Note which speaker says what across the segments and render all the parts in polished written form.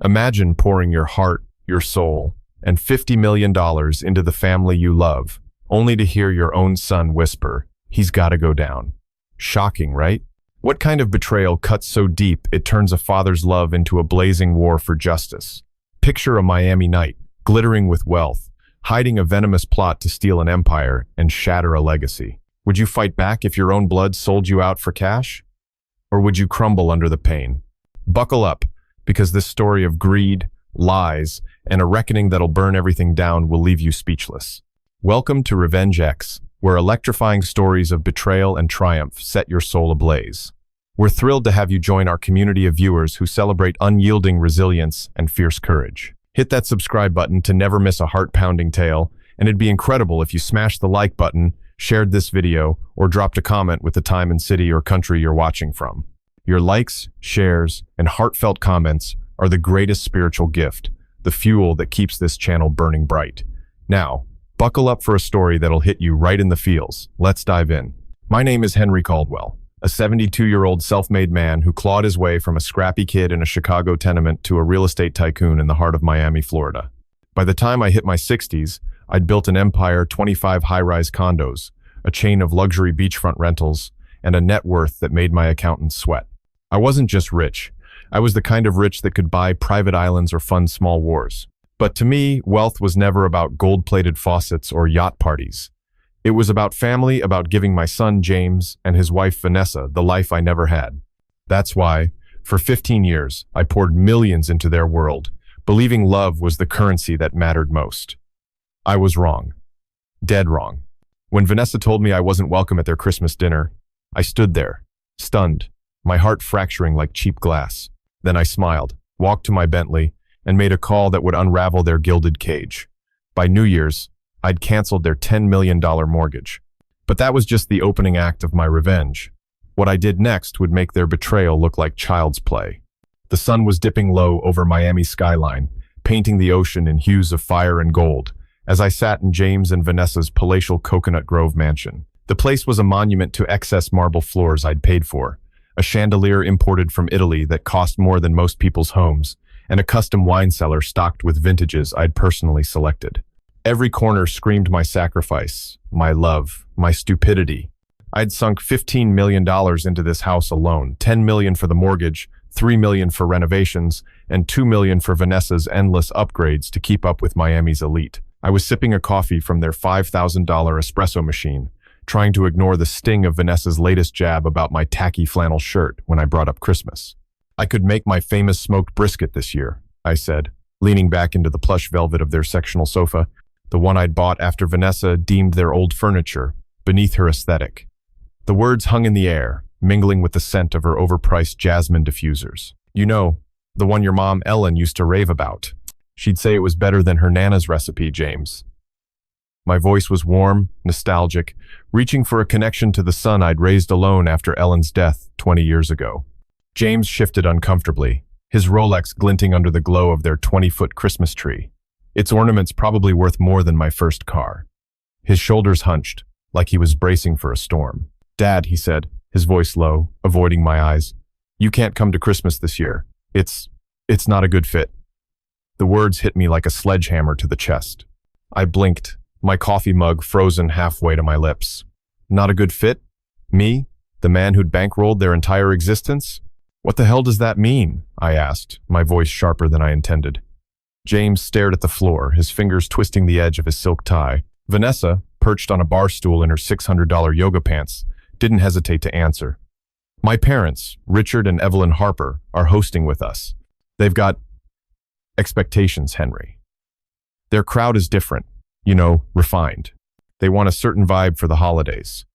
Speaker 1: Imagine pouring your heart, your soul, and $50 million into the family you love, only to hear your own son whisper, "He's gotta go down." Shocking, right? What kind of betrayal cuts so deep it turns a father's love into a blazing war for justice? Picture a Miami night, glittering with wealth, hiding a venomous plot to steal an empire and shatter a legacy. Would you fight back if your own blood sold you out for cash? Or would you crumble under the pain? Buckle up, because this story of greed, lies, and a reckoning that'll burn everything down will leave you speechless. Welcome to RevengeX, where electrifying stories of betrayal and triumph set your soul ablaze. We're thrilled to have you join our community of viewers who celebrate unyielding resilience and fierce courage. Hit that subscribe button to never miss a heart-pounding tale, and it'd be incredible if you smashed the like button, shared this video, or dropped a comment with the time and city or country you're watching from. Your likes, shares, and heartfelt comments are the greatest spiritual gift, the fuel that keeps this channel burning bright. Now, buckle up for a story that'll hit you right in the feels. Let's dive in. My name is Henry Caldwell, a 72-year-old self-made man who clawed his way from a scrappy kid in a Chicago tenement to a real estate tycoon in the heart of Miami, Florida. By the time I hit my 60s, I'd built an empire, 25 high-rise condos, a chain of luxury beachfront rentals, and a net worth that made my accountants sweat. I wasn't just rich. I was the kind of rich that could buy private islands or fund small wars. But to me, wealth was never about gold-plated faucets or yacht parties. It was about family, about giving my son James and his wife Vanessa the life I never had. That's why, for 15 years, I poured millions into their world, believing love was the currency that mattered most. I was wrong. Dead wrong. When Vanessa told me I wasn't welcome at their Christmas dinner, I stood there, stunned, my heart fracturing like cheap glass. Then I smiled, walked to my Bentley, and made a call that would unravel their gilded cage. By New Year's, I'd canceled their $10 million mortgage. But that was just the opening act of my revenge. What I did next would make their betrayal look like child's play. The sun was dipping low over Miami's skyline, painting the ocean in hues of fire and gold, as I sat in James and Vanessa's palatial Coconut Grove mansion. The place was a monument to excess marble floors I'd paid for, a chandelier imported from Italy that cost more than most people's homes, and a custom wine cellar stocked with vintages I'd personally selected. Every corner screamed my sacrifice, my love, my stupidity. I'd sunk $15 million into this house alone, $10 million for the mortgage, $3 million for renovations, and $2 million for Vanessa's endless upgrades to keep up with Miami's elite. I was sipping a coffee from their $5,000 espresso machine, trying to ignore the sting of Vanessa's latest jab about my tacky flannel shirt when I brought up Christmas. "I could make my famous smoked brisket this year," I said, leaning back into the plush velvet of their sectional sofa, the one I'd bought after Vanessa deemed their old furniture beneath her aesthetic. The words hung in the air, mingling with the scent of her overpriced jasmine diffusers. "You know, the one your mom Ellen used to rave about. She'd say it was better than her Nana's recipe, James." My voice was warm, nostalgic, reaching for a connection to the son I'd raised alone after Ellen's death 20 years ago. James shifted uncomfortably, his Rolex glinting under the glow of their 20-foot Christmas tree. Its ornaments probably worth more than my first car. His shoulders hunched, like he was bracing for a storm. "Dad," he said, his voice low, avoiding my eyes, "you can't come to Christmas this year. It's not a good fit." The words hit me like a sledgehammer to the chest. I blinked, my coffee mug frozen halfway to my lips. Not a good fit? Me? The man who'd bankrolled their entire existence? "What the hell does that mean?" I asked, my voice sharper than I intended. James stared at the floor, his fingers twisting the edge of his silk tie. Vanessa, perched on a bar stool in her $600 yoga pants, didn't hesitate to answer. "My parents, Richard and Evelyn Harper, are hosting with us. They've got expectations, Henry. Their crowd is different, refined. They want a certain vibe for the holidays."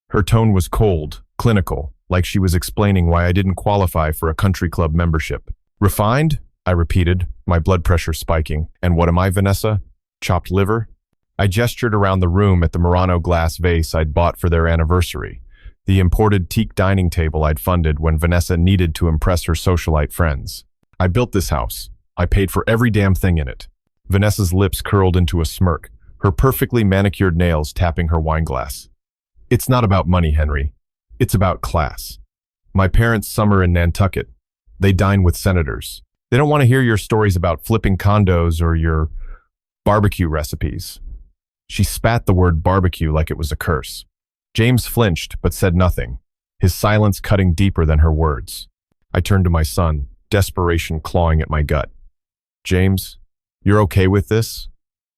Speaker 1: Her tone was cold, clinical, like she was explaining why I didn't qualify for a country club membership. "Refined?" I repeated, my blood pressure spiking. "And what am I, Vanessa? Chopped liver?" I gestured around the room at the Murano glass vase I'd bought for their anniversary, the imported teak dining table I'd funded when Vanessa needed to impress her socialite friends. "I built this house. I paid for every damn thing in it." Vanessa's lips curled into a smirk, her perfectly manicured nails tapping her wine glass. "It's not about money, Henry. It's about class. My parents summer in Nantucket. They dine with senators. They don't want to hear your stories about flipping condos or your barbecue recipes. She spat the word barbecue like it was a curse. James flinched but said nothing, his silence cutting deeper than her words. I turned to my son, desperation clawing at my gut. James, you're okay with this?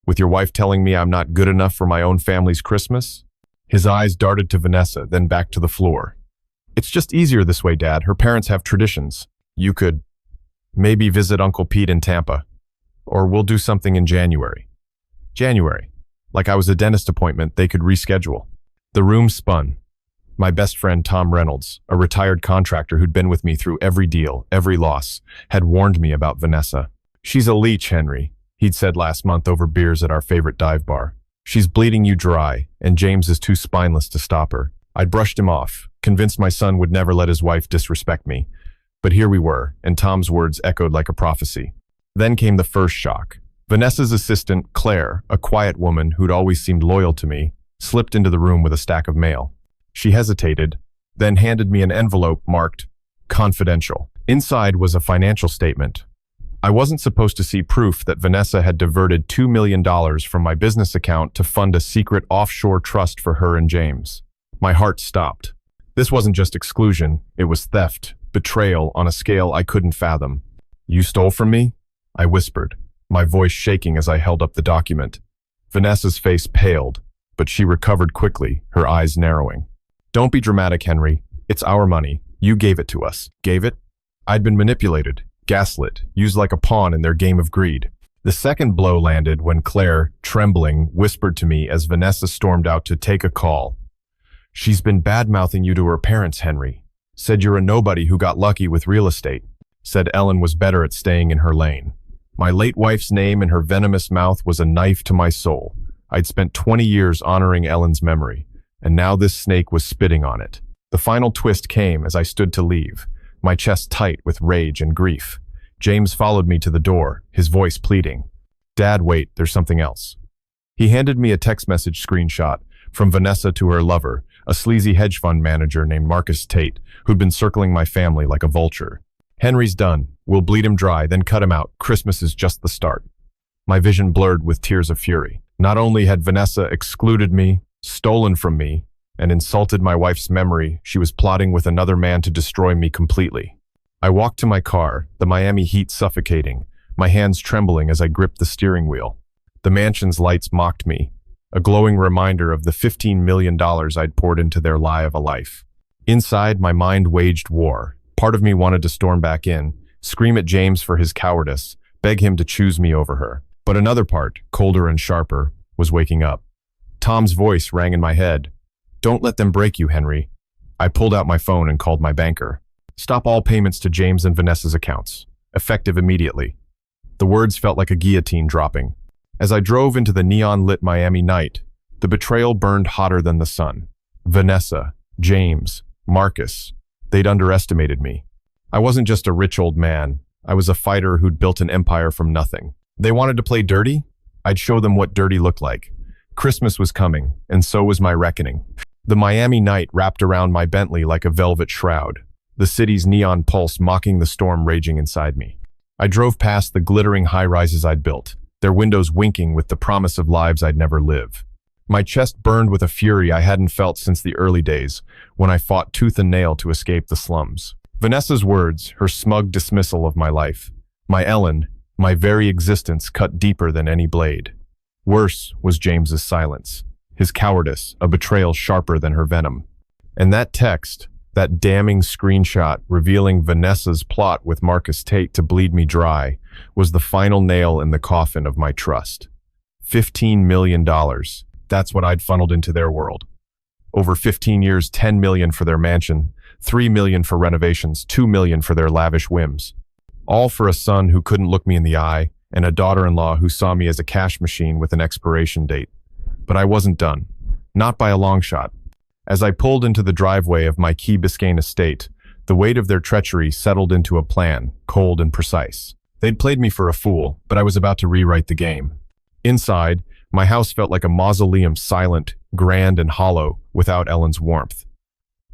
Speaker 1: With your wife telling me I'm not good enough for my own family's Christmas? His eyes darted to Vanessa, then back to the floor. It's just easier this way, Dad. Her parents have traditions. You could maybe visit Uncle Pete in Tampa. Or we'll do something in January. January. Like I was a dentist appointment they could reschedule. The room spun. My best friend Tom Reynolds, a retired contractor who'd been with me through every deal, every loss, had warned me about Vanessa. She's a leech, Henry, he'd said last month over beers at our favorite dive bar. She's bleeding you dry, and James is too spineless to stop her. I'd brushed him off, convinced my son would never let his wife disrespect me. But here we were, and Tom's words echoed like a prophecy. Then came the first shock. Vanessa's assistant, Claire, a quiet woman who'd always seemed loyal to me, slipped into the room with a stack of mail. She hesitated, then handed me an envelope marked confidential. Inside was a financial statement. I wasn't supposed to see proof that Vanessa had diverted $2 million from my business account to fund a secret offshore trust for her and James. My heart stopped. This wasn't just exclusion, it was theft, betrayal on a scale I couldn't fathom. You stole from me? I whispered, my voice shaking as I held up the document. Vanessa's face paled, but she recovered quickly, her eyes narrowing. Don't be dramatic, Henry. It's our money. You gave it to us. Gave it? I'd been manipulated, gaslit, used like a pawn in their game of greed. The second blow landed when Claire, trembling, whispered to me as Vanessa stormed out to take a call. She's been bad-mouthing you to her parents, Henry. Said you're a nobody who got lucky with real estate. Said Ellen was better at staying in her lane. My late wife's name in her venomous mouth was a knife to my soul. I'd spent 20 years honoring Ellen's memory, and now this snake was spitting on it. The final twist came as I stood to leave, my chest tight with rage and grief. James followed me to the door, his voice pleading. Dad, wait, there's something else. He handed me a text message screenshot from Vanessa to her lover, a sleazy hedge fund manager named Marcus Tate, who'd been circling my family like a vulture. Henry's done. We'll bleed him dry, then cut him out. Christmas is just the start. My vision blurred with tears of fury. Not only had Vanessa excluded me, stolen from me, and insulted my wife's memory, she was plotting with another man to destroy me completely. I walked to my car, the Miami heat suffocating, my hands trembling as I gripped the steering wheel. The mansion's lights mocked me, a glowing reminder of the $15 million I'd poured into their lie of a life. Inside, my mind waged war. Part of me wanted to storm back in, scream at James for his cowardice, beg him to choose me over her. But another part, colder and sharper, was waking up. Tom's voice rang in my head. Don't let them break you, Henry. I pulled out my phone and called my banker. Stop all payments to James and Vanessa's accounts. Effective immediately. The words felt like a guillotine dropping. As I drove into the neon-lit Miami night, the betrayal burned hotter than the sun. Vanessa, James, Marcus, they'd underestimated me. I wasn't just a rich old man. I was a fighter who'd built an empire from nothing. They wanted to play dirty? I'd show them what dirty looked like. Christmas was coming, and so was my reckoning. The Miami night wrapped around my Bentley like a velvet shroud, the city's neon pulse mocking the storm raging inside me. I drove past the glittering high-rises I'd built, their windows winking with the promise of lives I'd never live. My chest burned with a fury I hadn't felt since the early days, when I fought tooth and nail to escape the slums. Vanessa's words, her smug dismissal of my life, my Ellen, my very existence cut deeper than any blade. Worse was James's silence, his cowardice, a betrayal sharper than her venom. And that text, that damning screenshot revealing Vanessa's plot with Marcus Tate to bleed me dry, was the final nail in the coffin of my trust. $15 million. That's what I'd funneled into their world. Over 15 years, $10 million for their mansion, $3 million for renovations, $2 million for their lavish whims. All for a son who couldn't look me in the eye, and a daughter-in-law who saw me as a cash machine with an expiration date. But I wasn't done. Not by a long shot. As I pulled into the driveway of my Key Biscayne estate, the weight of their treachery settled into a plan, cold and precise. They'd played me for a fool, but I was about to rewrite the game. Inside, my house felt like a mausoleum, silent, grand, and hollow, without Ellen's warmth.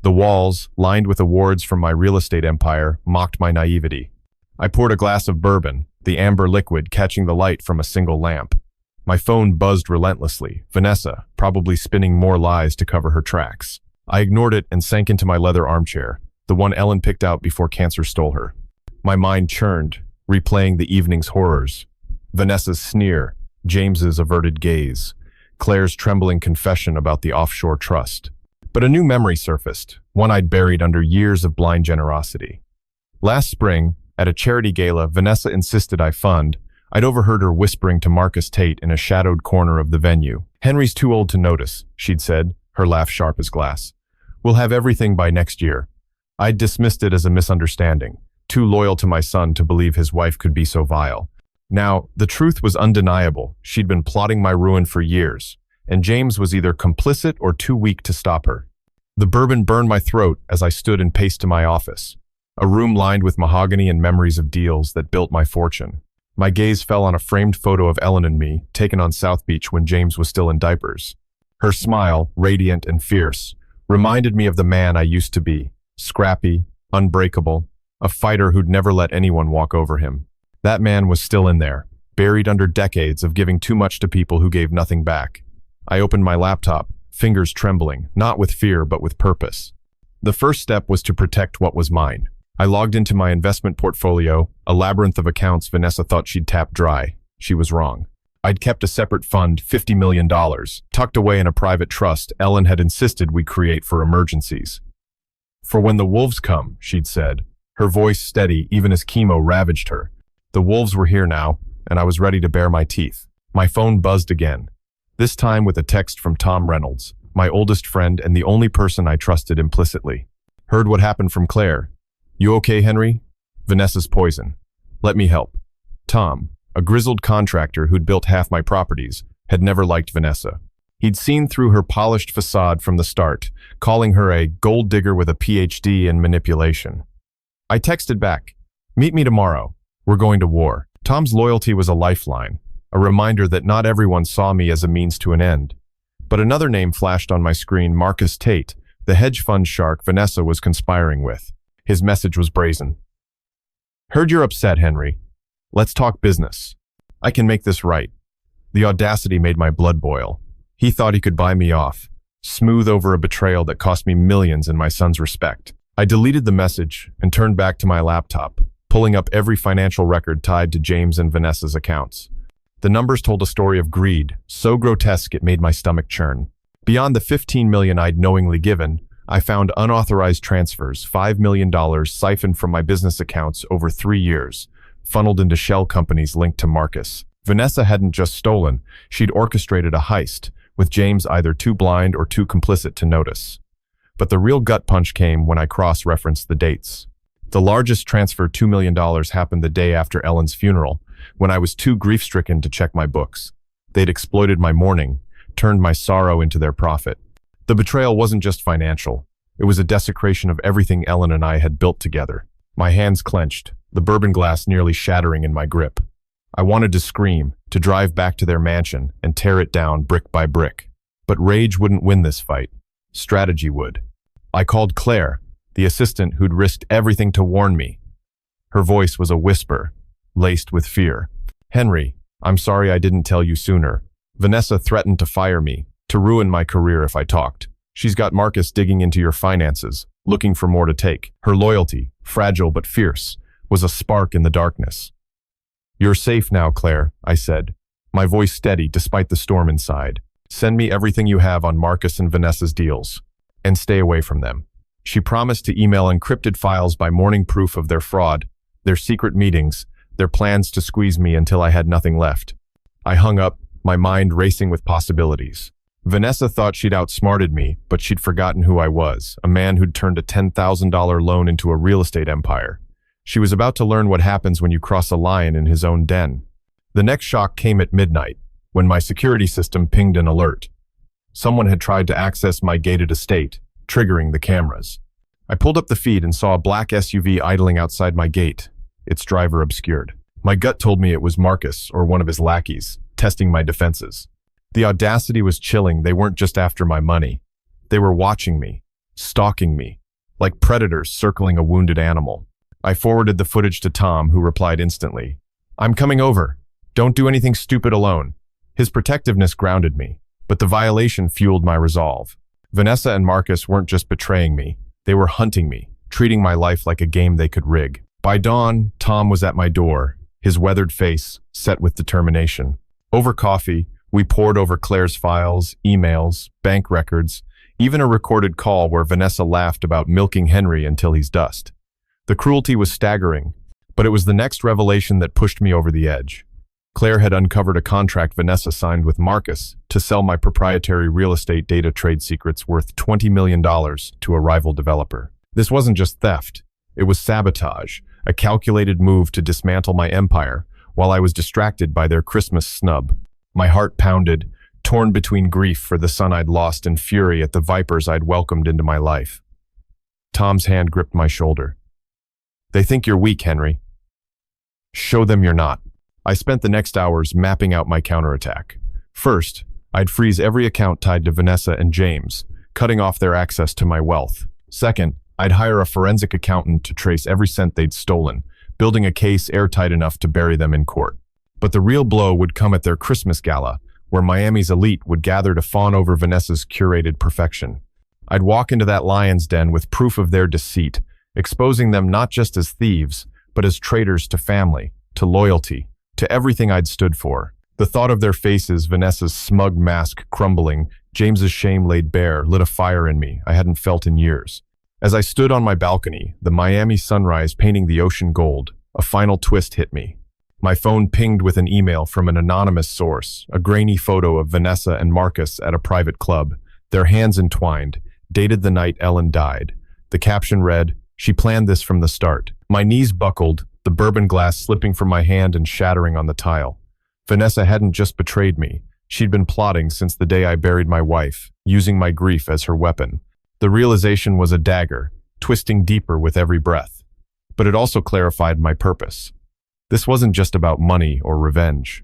Speaker 1: The walls, lined with awards from my real estate empire, mocked my naivety. I poured a glass of bourbon, the amber liquid catching the light from a single lamp. My phone buzzed relentlessly, Vanessa, probably spinning more lies to cover her tracks. I ignored it and sank into my leather armchair, the one Ellen picked out before cancer stole her. My mind churned, replaying the evening's horrors. Vanessa's sneer, James's averted gaze, Claire's trembling confession about the offshore trust. But a new memory surfaced, one I'd buried under years of blind generosity. Last spring, at a charity gala Vanessa insisted I fund, I'd overheard her whispering to Marcus Tate in a shadowed corner of the venue. "Henry's too old to notice," she'd said, her laugh sharp as glass. "We'll have everything by next year." I'd dismissed it as a misunderstanding, too loyal to my son to believe his wife could be so vile. Now, the truth was undeniable. She'd been plotting my ruin for years, and James was either complicit or too weak to stop her. The bourbon burned my throat as I stood and paced to my office, a room lined with mahogany and memories of deals that built my fortune. My gaze fell on a framed photo of Ellen and me, taken on South Beach when James was still in diapers. Her smile, radiant and fierce, reminded me of the man I used to be, scrappy, unbreakable, a fighter who'd never let anyone walk over him. That man was still in there, buried under decades of giving too much to people who gave nothing back. I opened my laptop, fingers trembling, not with fear but with purpose. The first step was to protect what was mine. I logged into my investment portfolio, a labyrinth of accounts Vanessa thought she'd tapped dry. She was wrong. I'd kept a separate fund, $50 million, tucked away in a private trust Ellen had insisted we create for emergencies. "For when the wolves come," she'd said, her voice steady even as chemo ravaged her. The wolves were here now, and I was ready to bare my teeth. My phone buzzed again, this time with a text from Tom Reynolds, my oldest friend and the only person I trusted implicitly. "Heard what happened from Claire. You okay, Henry? Vanessa's poison. Let me help." Tom, a grizzled contractor who'd built half my properties, had never liked Vanessa. He'd seen through her polished facade from the start, calling her a gold digger with a PhD in manipulation. I texted back, "Meet me tomorrow. We're going to war." Tom's loyalty was a lifeline, a reminder that not everyone saw me as a means to an end. But another name flashed on my screen, Marcus Tate, the hedge fund shark Vanessa was conspiring with. His message was brazen. "Heard you're upset, Henry. Let's talk business. I can make this right." The audacity made my blood boil. He thought he could buy me off, smooth over a betrayal that cost me millions and my son's respect. I deleted the message and turned back to my laptop, pulling up every financial record tied to James and Vanessa's accounts. The numbers told a story of greed, so grotesque it made my stomach churn. Beyond the $15 million I'd knowingly given, I found unauthorized transfers, $5 million siphoned from my business accounts over 3 years, funneled into shell companies linked to Marcus. Vanessa hadn't just stolen, she'd orchestrated a heist, with James either too blind or too complicit to notice. But the real gut punch came when I cross-referenced the dates. The largest transfer, $2 million, happened the day after Ellen's funeral, when I was too grief-stricken to check my books. They'd exploited my mourning, turned my sorrow into their profit. The betrayal wasn't just financial. It was a desecration of everything Ellen and I had built together. My hands clenched, the bourbon glass nearly shattering in my grip. I wanted to scream, to drive back to their mansion and tear it down brick by brick. But rage wouldn't win this fight. Strategy would. I called Claire, the assistant who'd risked everything to warn me. Her voice was a whisper, laced with fear. "Henry, I'm sorry I didn't tell you sooner. Vanessa threatened to fire me, to ruin my career if I talked. She's got Marcus digging into your finances, looking for more to take. Her loyalty, fragile but fierce, was a spark in the darkness." "You're safe now, Claire," I said, my voice steady despite the storm inside. "Send me everything you have on Marcus and Vanessa's deals, and stay away from them." She promised to email encrypted files by morning proof of their fraud, their secret meetings, their plans to squeeze me until I had nothing left. I hung up, my mind racing with possibilities. Vanessa thought she'd outsmarted me, but she'd forgotten who I was, a man who'd turned a $10,000 loan into a real estate empire. She was about to learn what happens when you cross a lion in his own den. The next shock came at midnight, when my security system pinged an alert. Someone had tried to access my gated estate, triggering the cameras. I pulled up the feed and saw a black SUV idling outside my gate, its driver obscured. My gut told me it was Marcus or one of his lackeys, testing my defenses. The audacity was chilling. They weren't just after my money. They were watching me, stalking me, like predators circling a wounded animal. I forwarded the footage to Tom, who replied instantly. I'm coming over. Don't do anything stupid alone. His protectiveness grounded me, but the violation fueled my resolve. Vanessa and Marcus weren't just betraying me. They were hunting me, treating my life like a game they could rig. By dawn, Tom was at my door, his weathered face set with determination. Over coffee, we pored over Claire's files, emails, bank records, even a recorded call where Vanessa laughed about milking Henry until he's dust. The cruelty was staggering, but it was the next revelation that pushed me over the edge. Claire had uncovered a contract Vanessa signed with Marcus to sell my proprietary real estate data trade secrets worth $20 million to a rival developer. This wasn't just theft, it was sabotage, a calculated move to dismantle my empire while I was distracted by their Christmas snub. My heart pounded, torn between grief for the son I'd lost and fury at the vipers I'd welcomed into my life. Tom's hand gripped my shoulder. They think you're weak, Henry. Show them you're not. I spent the next hours mapping out my counterattack. First, I'd freeze every account tied to Vanessa and James, cutting off their access to my wealth. Second, I'd hire a forensic accountant to trace every cent they'd stolen, building a case airtight enough to bury them in court. But the real blow would come at their Christmas gala, where Miami's elite would gather to fawn over Vanessa's curated perfection. I'd walk into that lion's den with proof of their deceit, exposing them not just as thieves, but as traitors to family, to loyalty, to everything I'd stood for. The thought of their faces, Vanessa's smug mask crumbling, James's shame laid bare, lit a fire in me I hadn't felt in years. As I stood on my balcony, the Miami sunrise painting the ocean gold, a final twist hit me. My phone pinged with an email from an anonymous source, a grainy photo of Vanessa and Marcus at a private club, their hands entwined, dated the night Ellen died. The caption read, "She planned this from the start." My knees buckled, the bourbon glass slipping from my hand and shattering on the tile. Vanessa hadn't just betrayed me. She'd been plotting since the day I buried my wife, using my grief as her weapon. The realization was a dagger, twisting deeper with every breath. But it also clarified my purpose. This wasn't just about money or revenge.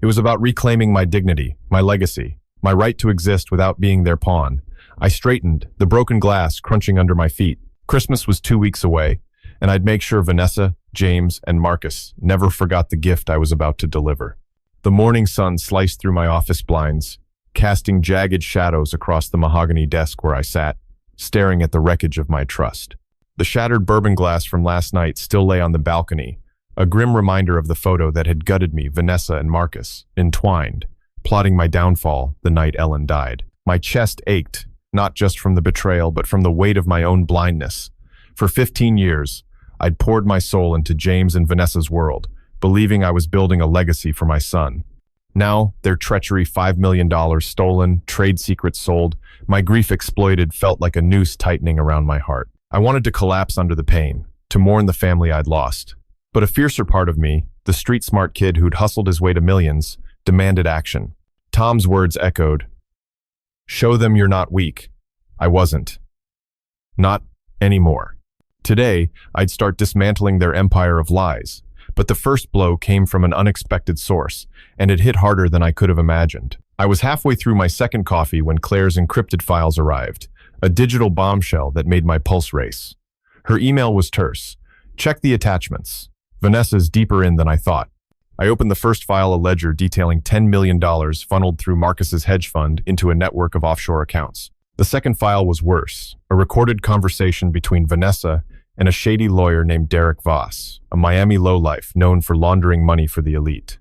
Speaker 1: It was about reclaiming my dignity, my legacy, my right to exist without being their pawn. I straightened, the broken glass crunching under my feet. Christmas was 2 weeks away, and I'd make sure Vanessa, James, and Marcus never forgot the gift I was about to deliver. The morning sun sliced through my office blinds, casting jagged shadows across the mahogany desk where I sat, staring at the wreckage of my trust. The shattered bourbon glass from last night still lay on the balcony, a grim reminder of the photo that had gutted me, Vanessa and Marcus, entwined, plotting my downfall the night Ellen died. My chest ached, not just from the betrayal, but from the weight of my own blindness. For 15 years, I'd poured my soul into James and Vanessa's world, believing I was building a legacy for my son. Now, their treachery, $5 million stolen, trade secrets sold, my grief exploited felt like a noose tightening around my heart. I wanted to collapse under the pain, to mourn the family I'd lost. But a fiercer part of me, the street-smart kid who'd hustled his way to millions, demanded action. Tom's words echoed, "Show them you're not weak." I wasn't. Not anymore. Today, I'd start dismantling their empire of lies. But the first blow came from an unexpected source, and it hit harder than I could have imagined. I was halfway through my second coffee when Claire's encrypted files arrived, a digital bombshell that made my pulse race. Her email was terse. "Check the attachments. Vanessa's deeper in than I thought." I opened the first file, a ledger detailing $10 million funneled through Marcus's hedge fund into a network of offshore accounts. The second file was worse, a recorded conversation between Vanessa and a shady lawyer named Derek Voss, a Miami lowlife known for laundering money for the elite.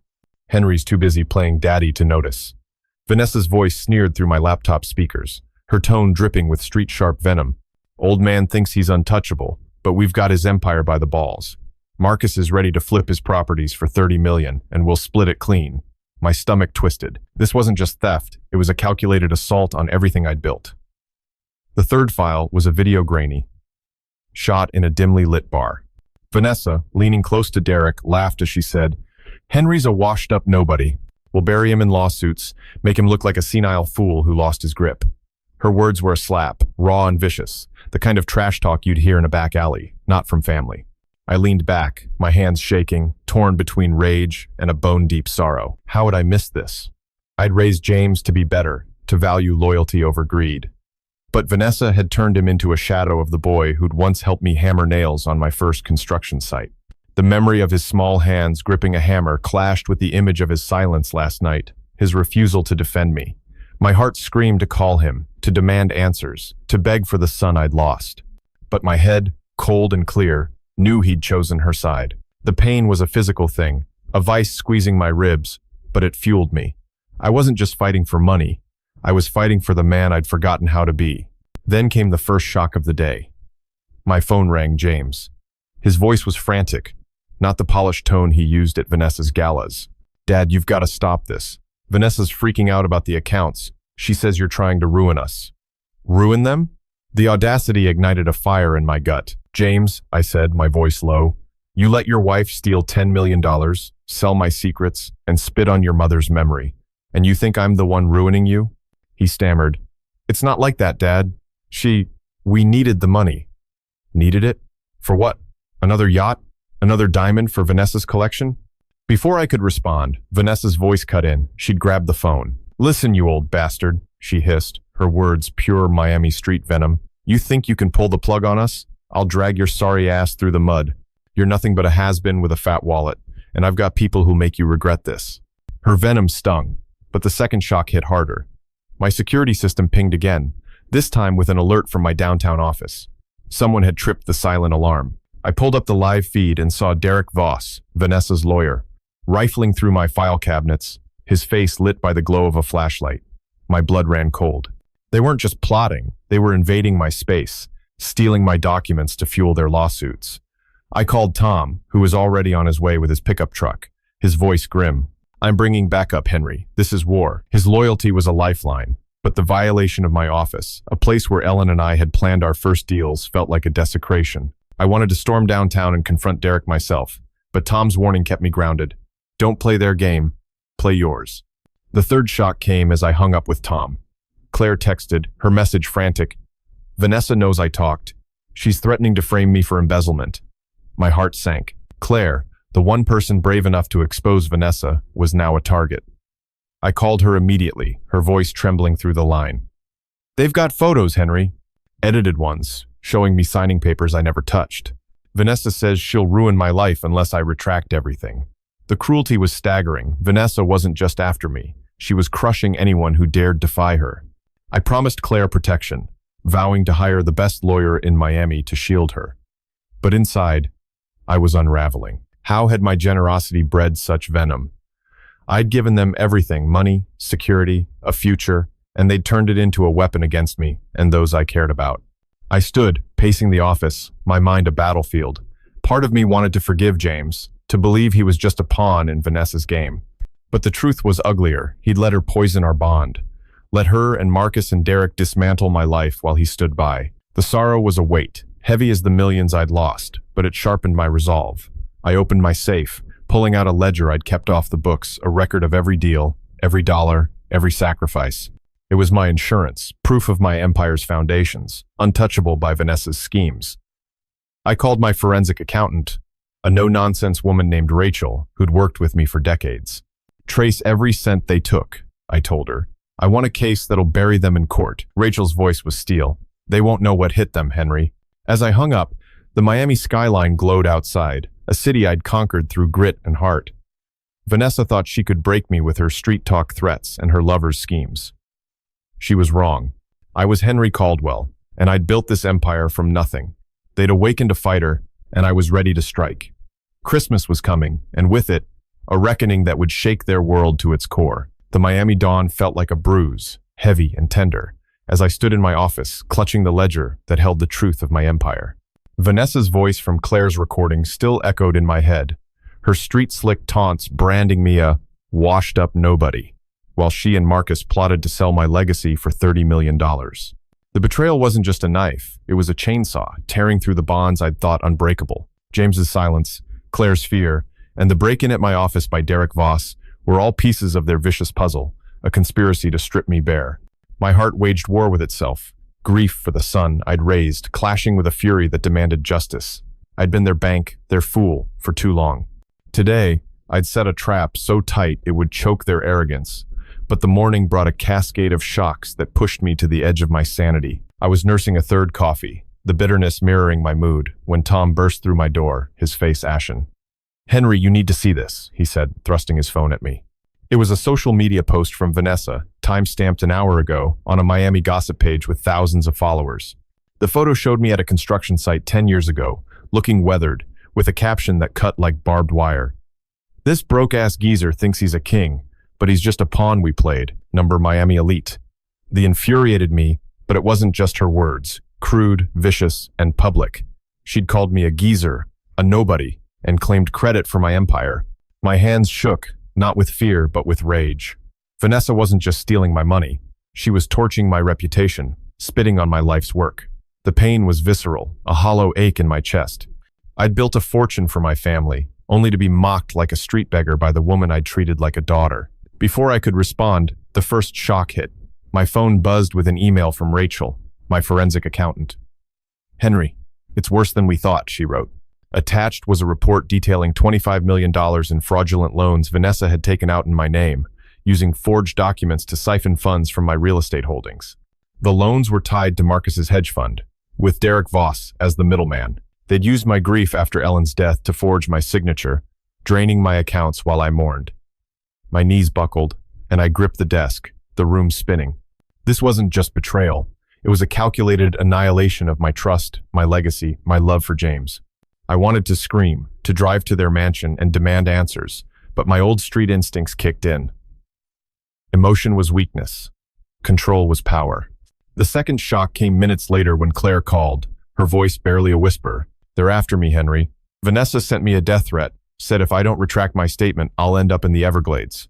Speaker 1: Henry's too busy playing daddy to notice. Vanessa's voice sneered through my laptop speakers, her tone dripping with street-sharp venom. "Old man thinks he's untouchable, but we've got his empire by the balls. Marcus is ready to flip his properties for $30 million, and we'll split it clean." My stomach twisted. This wasn't just theft, it was a calculated assault on everything I'd built. The third file was a video grainy, shot in a dimly lit bar. Vanessa, leaning close to Derek, laughed as she said, "Henry's a washed-up nobody. We'll bury him in lawsuits, make him look like a senile fool who lost his grip." Her words were a slap, raw and vicious, the kind of trash talk you'd hear in a back alley, not from family. I leaned back, my hands shaking, torn between rage and a bone-deep sorrow. How had I missed this? I'd raised James to be better, to value loyalty over greed. But Vanessa had turned him into a shadow of the boy who'd once helped me hammer nails on my first construction site. The memory of his small hands gripping a hammer clashed with the image of his silence last night, his refusal to defend me. My heart screamed to call him, to demand answers, to beg for the son I'd lost. But my head, cold and clear, knew he'd chosen her side. The pain was a physical thing, a vice squeezing my ribs, but it fueled me. I wasn't just fighting for money. I was fighting for the man I'd forgotten how to be. Then came the first shock of the day. My phone rang James. His voice was frantic, not the polished tone he used at Vanessa's galas. "Dad, you've got to stop this. Vanessa's freaking out about the accounts. She says you're trying to ruin us." "Ruin them?" The audacity ignited a fire in my gut. "James," I said, my voice low, "you let your wife steal $10 million, sell my secrets, and spit on your mother's memory. And you think I'm the one ruining you?" He stammered. "It's not like that, Dad. We needed the money." "Needed it? For what? Another yacht? Another diamond for Vanessa's collection?" Before I could respond, Vanessa's voice cut in. She'd grabbed the phone. "Listen, you old bastard," she hissed, her words pure Miami street venom. "You think you can pull the plug on us? I'll drag your sorry ass through the mud. You're nothing but a has-been with a fat wallet, and I've got people who'll make you regret this." Her venom stung, but the second shock hit harder. My security system pinged again, this time with an alert from my downtown office. Someone had tripped the silent alarm. I pulled up the live feed and saw Derek Voss, Vanessa's lawyer, rifling through my file cabinets, his face lit by the glow of a flashlight. My blood ran cold. They weren't just plotting, they were invading my space, stealing my documents to fuel their lawsuits. I called Tom, who was already on his way with his pickup truck, his voice grim. "I'm bringing backup, Henry. This is war." His loyalty was a lifeline, but the violation of my office, a place where Ellen and I had planned our first deals, felt like a desecration. I wanted to storm downtown and confront Derek myself, but Tom's warning kept me grounded. "Don't play their game, play yours." The third shock came as I hung up with Tom. Claire texted, her message frantic. "Vanessa knows I talked. She's threatening to frame me for embezzlement." My heart sank. Claire, the one person brave enough to expose Vanessa, was now a target. I called her immediately, her voice trembling through the line. "They've got photos, Henry. Edited ones, showing me signing papers I never touched. Vanessa says she'll ruin my life unless I retract everything." The cruelty was staggering. Vanessa wasn't just after me. She was crushing anyone who dared defy her. I promised Claire protection, vowing to hire the best lawyer in Miami to shield her. But inside, I was unraveling. How had my generosity bred such venom? I'd given them everything, money, security, a future, and they'd turned it into a weapon against me and those I cared about. I stood, pacing the office, my mind a battlefield. Part of me wanted to forgive James, to believe he was just a pawn in Vanessa's game. But the truth was uglier. He'd let her poison our bond. Let her and Marcus and Derek dismantle my life while he stood by. The sorrow was a weight, heavy as the millions I'd lost, but it sharpened my resolve. I opened my safe, pulling out a ledger I'd kept off the books, a record of every deal, every dollar, every sacrifice. It was my insurance, proof of my empire's foundations, untouchable by Vanessa's schemes. I called my forensic accountant, a no-nonsense woman named Rachel, who'd worked with me for decades. "Trace every cent they took," I told her. "I want a case that'll bury them in court." Rachel's voice was steel. "They won't know what hit them, Henry." As I hung up, the Miami skyline glowed outside, a city I'd conquered through grit and heart. Vanessa thought she could break me with her street talk threats and her lover's schemes. She was wrong. I was Henry Caldwell, and I'd built this empire from nothing. They'd awakened a fighter, and I was ready to strike. Christmas was coming, and with it, a reckoning that would shake their world to its core. The Miami dawn felt like a bruise, heavy and tender, as I stood in my office, clutching the ledger that held the truth of my empire. Vanessa's voice from Claire's recording still echoed in my head, her street-slick taunts branding me a washed-up nobody, while she and Marcus plotted to sell my legacy for $30 million. The betrayal wasn't just a knife, it was a chainsaw, tearing through the bonds I'd thought unbreakable. James's silence, Claire's fear, and the break-in at my office by Derek Voss were all pieces of their vicious puzzle, a conspiracy to strip me bare. My heart waged war with itself, grief for the son I'd raised, clashing with a fury that demanded justice. I'd been their bank, their fool, for too long. Today, I'd set a trap so tight it would choke their arrogance, but the morning brought a cascade of shocks that pushed me to the edge of my sanity. I was nursing a third coffee, the bitterness mirroring my mood, when Tom burst through my door, his face ashen. "Henry, you need to see this," he said, thrusting his phone at me. It was a social media post from Vanessa, time-stamped an hour ago, on a Miami gossip page with thousands of followers. The photo showed me at a construction site 10 years ago, looking weathered, with a caption that cut like barbed wire. "This broke-ass geezer thinks he's a king, but he's just a pawn we played, number Miami elite." The infuriated me, but it wasn't just her words, crude, vicious, and public. She'd called me a geezer, a nobody, and claimed credit for my empire. My hands shook, not with fear, but with rage. Vanessa wasn't just stealing my money. She was torching my reputation, spitting on my life's work. The pain was visceral, a hollow ache in my chest. I'd built a fortune for my family, only to be mocked like a street beggar by the woman I'd treated like a daughter. Before I could respond, the first shock hit. My phone buzzed with an email from Rachel, my forensic accountant. "Henry, it's worse than we thought," she wrote. Attached was a report detailing $25 million in fraudulent loans Vanessa had taken out in my name, using forged documents to siphon funds from my real estate holdings. The loans were tied to Marcus's hedge fund, with Derek Voss as the middleman. They'd used my grief after Ellen's death to forge my signature, draining my accounts while I mourned. My knees buckled, and I gripped the desk, the room spinning. This wasn't just betrayal. It was a calculated annihilation of my trust, my legacy, my love for James. I wanted to scream, to drive to their mansion and demand answers, but my old street instincts kicked in. Emotion was weakness. Control was power. The second shock came minutes later when Claire called, her voice barely a whisper. "They're after me, Henry. Vanessa sent me a death threat, said if I don't retract my statement, I'll end up in the Everglades."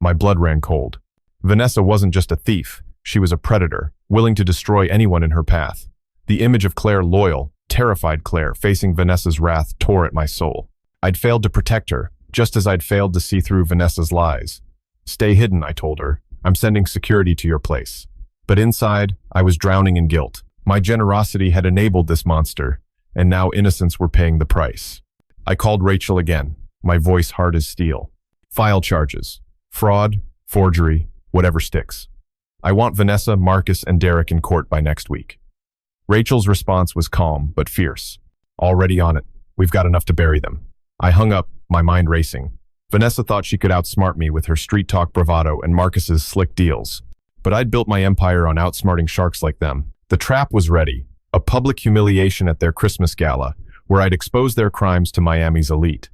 Speaker 1: My blood ran cold. Vanessa wasn't just a thief. She was a predator, willing to destroy anyone in her path. The image of Claire loyal, terrified Claire, facing Vanessa's wrath tore at my soul. I'd failed to protect her, just as I'd failed to see through Vanessa's lies. "Stay hidden," I told her. "I'm sending security to your place." But inside, I was drowning in guilt. My generosity had enabled this monster, and now innocents were paying the price. I called Rachel again, my voice hard as steel. "File charges. Fraud, forgery, whatever sticks. I want Vanessa, Marcus, and Derek in court by next week." Rachel's response was calm, but fierce. "Already on it. We've got enough to bury them." I hung up, my mind racing. Vanessa thought she could outsmart me with her street talk bravado and Marcus's slick deals. But I'd built my empire on outsmarting sharks like them. The trap was ready, a public humiliation at their Christmas gala, where I'd expose their crimes to Miami's elite.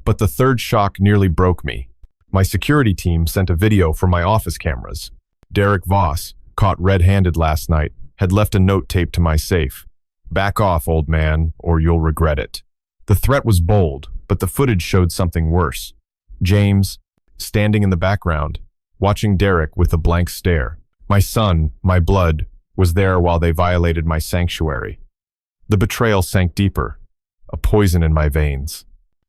Speaker 1: But the third shock nearly broke me. My security team sent a video from my office cameras. Derek Voss, caught red-handed last night, had left a note taped to my safe. "Back off, old man, or you'll regret it." The threat was bold, but the footage showed something worse. James, standing in the background, watching Derek with a blank stare. My son, my blood, was there while they violated my sanctuary. The betrayal sank deeper, a poison in my veins.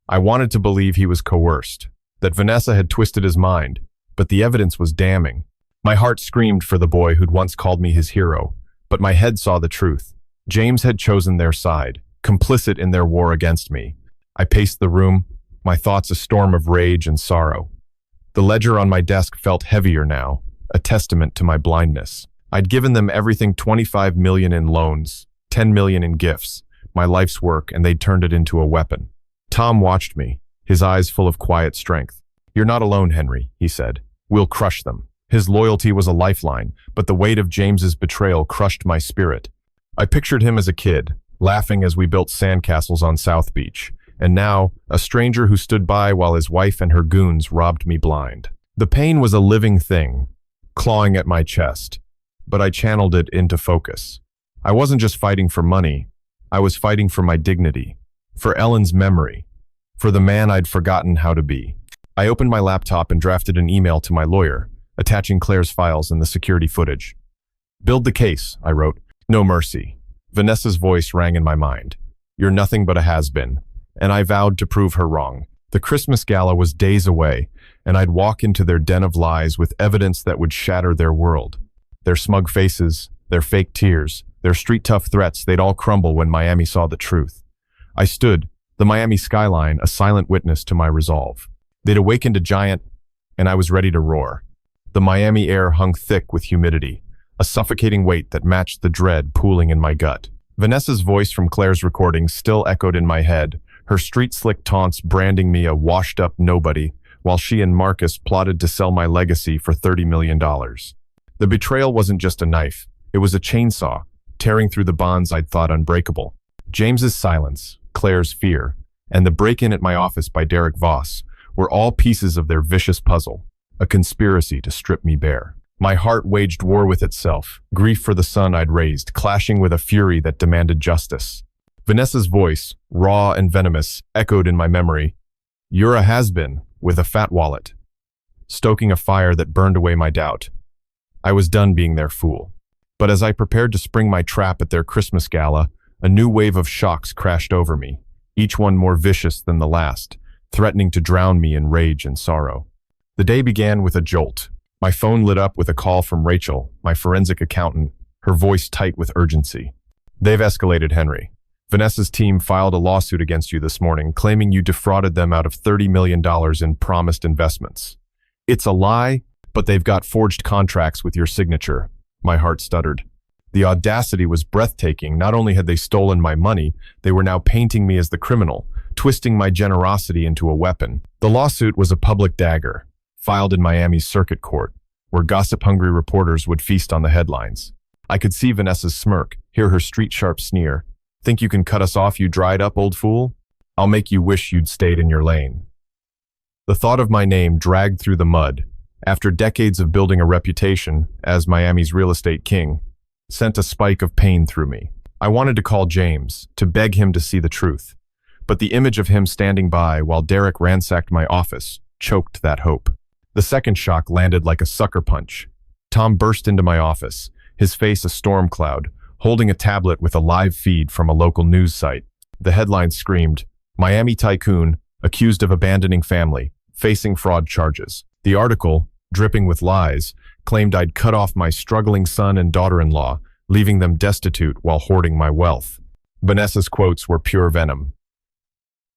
Speaker 1: I wanted to believe he was coerced, that Vanessa had twisted his mind, but the evidence was damning. My heart screamed for the boy who'd once called me his hero, but my head saw the truth. James had chosen their side, complicit in their war against me. I paced the room, my thoughts a storm of rage and sorrow. The ledger on my desk felt heavier now, a testament to my blindness. I'd given them everything: $25 million in loans, $10 million in gifts, my life's work, and they'd turned it into a weapon. Tom watched me, his eyes full of quiet strength. "You're not alone, Henry," he said. "We'll crush them." His loyalty was a lifeline, but the weight of James's betrayal crushed my spirit. I pictured him as a kid, laughing as we built sandcastles on South Beach, and now, a stranger who stood by while his wife and her goons robbed me blind. The pain was a living thing, clawing at my chest, but I channeled it into focus. I wasn't just fighting for money, I was fighting for my dignity, for Ellen's memory, for the man I'd forgotten how to be. I opened my laptop and drafted an email to my lawyer, attaching Claire's files and the security footage. "Build the case," I wrote. "No mercy." Vanessa's voice rang in my mind. "You're nothing but a has-been." And I vowed to prove her wrong. The Christmas gala was days away, and I'd walk into their den of lies with evidence that would shatter their world. Their smug faces, their fake tears, their street-tough threats, they'd all crumble when Miami saw the truth. I stood, the Miami skyline, a silent witness to my resolve. They'd awakened a giant, and I was ready to roar. The Miami air hung thick with humidity, a suffocating weight that matched the dread pooling in my gut. Vanessa's voice from Claire's recording still echoed in my head, her street-slick taunts branding me a washed-up nobody, while she and Marcus plotted to sell my legacy for $30 million. The betrayal wasn't just a knife, it was a chainsaw, tearing through the bonds I'd thought unbreakable. James's silence, Claire's fear, and the break-in at my office by Derek Voss were all pieces of their vicious puzzle, a conspiracy to strip me bare. My heart waged war with itself, grief for the son I'd raised, clashing with a fury that demanded justice. Vanessa's voice, raw and venomous, echoed in my memory. "You're a has-been, with a fat wallet," stoking a fire that burned away my doubt. I was done being their fool. But as I prepared to spring my trap at their Christmas gala, a new wave of shocks crashed over me, each one more vicious than the last, threatening to drown me in rage and sorrow. The day began with a jolt. My phone lit up with a call from Rachel, my forensic accountant, her voice tight with urgency. "They've escalated, Henry. Vanessa's team filed a lawsuit against you this morning, claiming you defrauded them out of $30 million in promised investments. It's a lie, but they've got forged contracts with your signature." My heart stuttered. The audacity was breathtaking. Not only had they stolen my money, they were now painting me as the criminal, twisting my generosity into a weapon. The lawsuit was a public dagger, filed in Miami's circuit court, where gossip-hungry reporters would feast on the headlines. I could see Vanessa's smirk, hear her street-sharp sneer. "Think you can cut us off, you dried-up old fool? I'll make you wish you'd stayed in your lane." The thought of my name dragged through the mud, after decades of building a reputation as Miami's real estate king, sent a spike of pain through me. I wanted to call James, to beg him to see the truth. But the image of him standing by while Derek ransacked my office choked that hope. The second shock landed like a sucker punch. Tom burst into my office, his face a storm cloud, holding a tablet with a live feed from a local news site. The headline screamed, "Miami tycoon accused of abandoning family, facing fraud charges." The article, dripping with lies, claimed I'd cut off my struggling son and daughter-in-law, leaving them destitute while hoarding my wealth. Vanessa's quotes were pure venom.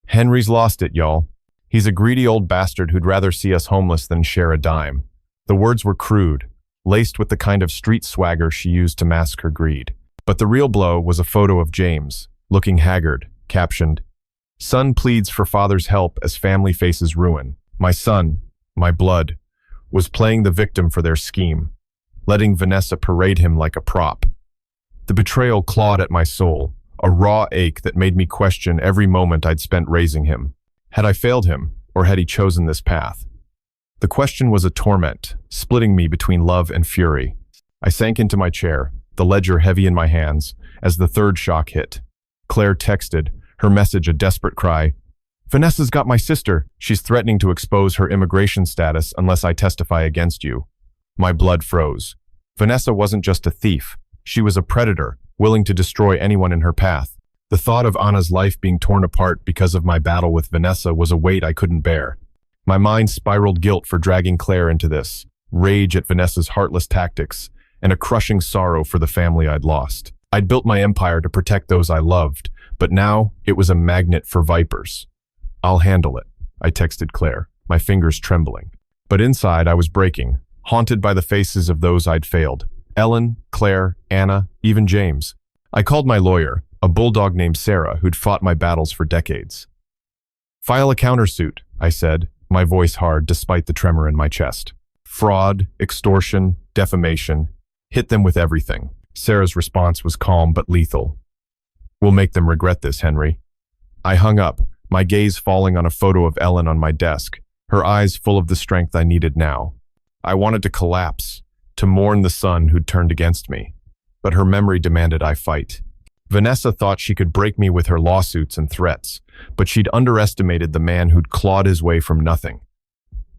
Speaker 1: "Henry's lost it, y'all. He's a greedy old bastard who'd rather see us homeless than share a dime." The words were crude, laced with the kind of street swagger she used to mask her greed. But the real blow was a photo of James, looking haggard, captioned, "Son pleads for father's help as family faces ruin." My son, my blood, was playing the victim for their scheme, letting Vanessa parade him like a prop. The betrayal clawed at my soul, a raw ache that made me question every moment I'd spent raising him. Had I failed him, or had he chosen this path? The question was a torment, splitting me between love and fury. I sank into my chair, the ledger heavy in my hands, as the third shock hit. Claire texted, her message a desperate cry. "Vanessa's got my sister. She's threatening to expose her immigration status unless I testify against you." My blood froze. Vanessa wasn't just a thief. She was a predator, willing to destroy anyone in her path. The thought of Anna's life being torn apart because of my battle with Vanessa was a weight I couldn't bear. My mind spiraled guilt for dragging Claire into this, rage at Vanessa's heartless tactics, and a crushing sorrow for the family I'd lost. I'd built my empire to protect those I loved, but now it was a magnet for vipers. "I'll handle it," I texted Claire, my fingers trembling. But inside I was breaking, haunted by the faces of those I'd failed. Ellen, Claire, Anna, even James. I called my lawyer, a bulldog named Sarah who'd fought my battles for decades. "File a countersuit," I said, my voice hard despite the tremor in my chest. "Fraud, extortion, defamation. Hit them with everything." Sarah's response was calm but lethal. "We'll make them regret this, Henry." I hung up, my gaze falling on a photo of Ellen on my desk, her eyes full of the strength I needed now. I wanted to collapse, to mourn the son who'd turned against me. But her memory demanded I fight. Vanessa thought she could break me with her lawsuits and threats, but she'd underestimated the man who'd clawed his way from nothing.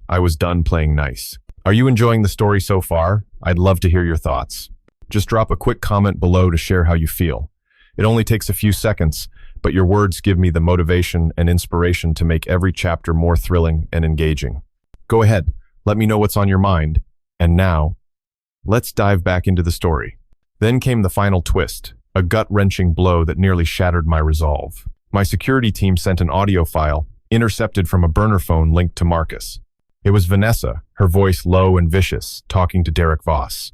Speaker 1: I was done playing nice. Are you enjoying the story so far? I'd love to hear your thoughts. Just drop a quick comment below to share how you feel. It only takes a few seconds, but your words give me the motivation and inspiration to make every chapter more thrilling and engaging. Go ahead, let me know what's on your mind. And now, let's dive back into the story. Then came the final twist, a gut-wrenching blow that nearly shattered my resolve. My security team sent an audio file, intercepted from a burner phone linked to Marcus. It was Vanessa, her voice low and vicious, talking to Derek Voss.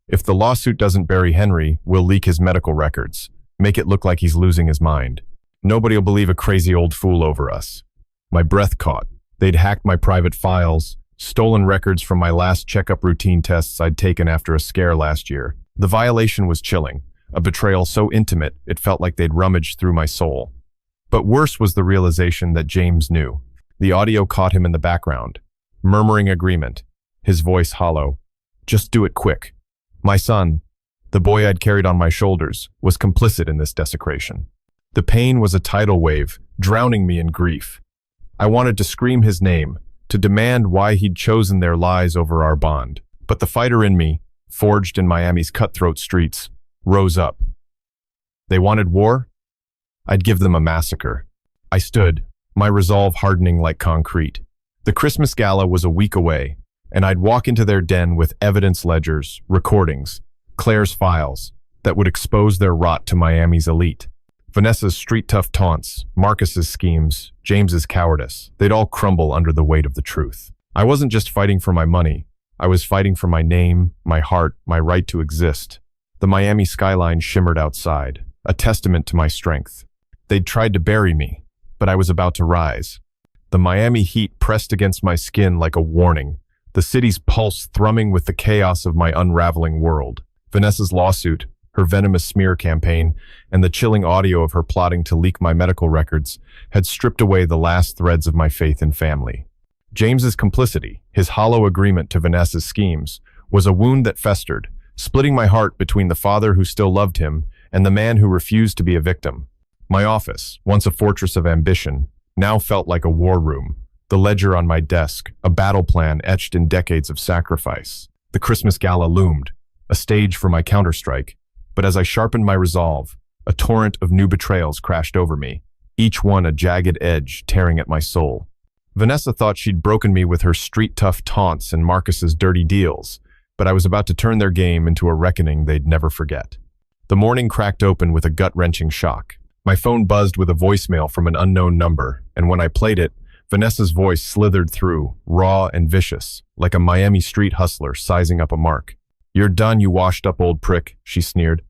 Speaker 1: If the lawsuit doesn't bury Henry, we'll leak his medical records. Make it look like he's losing his mind. Nobody'll believe a crazy old fool over us. My breath caught. They'd hacked my private files, stolen records from my last checkup routine tests I'd taken after a scare last year. The violation was chilling, a betrayal so intimate it felt like they'd rummaged through my soul. But worse was the realization that James knew. The audio caught him in the background, murmuring agreement, his voice hollow. Just do it quick. My son, the boy I'd carried on my shoulders, was complicit in this desecration. The pain was a tidal wave, drowning me in grief. I wanted to scream his name, to demand why he'd chosen their lies over our bond. But the fighter in me, forged in Miami's cutthroat streets, rose up. They wanted war? I'd give them a massacre. I stood, my resolve hardening like concrete. The Christmas gala was a week away, and I'd walk into their den with evidence ledgers, recordings, Claire's files, that would expose their rot to Miami's elite. Vanessa's street-tough taunts, Marcus's schemes, James's cowardice, they'd all crumble under the weight of the truth. I wasn't just fighting for my money. I was fighting for my name, my heart, my right to exist. The Miami skyline shimmered outside, a testament to my strength. They'd tried to bury me, but I was about to rise. The Miami heat pressed against my skin like a warning, the city's pulse thrumming with the chaos of my unraveling world. Vanessa's lawsuit, her venomous smear campaign, and the chilling audio of her plotting to leak my medical records had stripped away the last threads of my faith in family. James's complicity, his hollow agreement to Vanessa's schemes, was a wound that festered, splitting my heart between the father who still loved him and the man who refused to be a victim. My office, once a fortress of ambition, now felt like a war room, the ledger on my desk, a battle plan etched in decades of sacrifice. The Christmas gala loomed, a stage for my counterstrike. But as I sharpened my resolve, a torrent of new betrayals crashed over me, each one a jagged edge tearing at my soul. Vanessa thought she'd broken me with her street-tough taunts and Marcus's dirty deals, but I was about to turn their game into a reckoning they'd never forget. The morning cracked open with a gut-wrenching shock. My phone buzzed with a voicemail from an unknown number, and when I played it, Vanessa's voice slithered through, raw and vicious, like a Miami street hustler sizing up a mark. "You're done, you washed-up old prick," she sneered.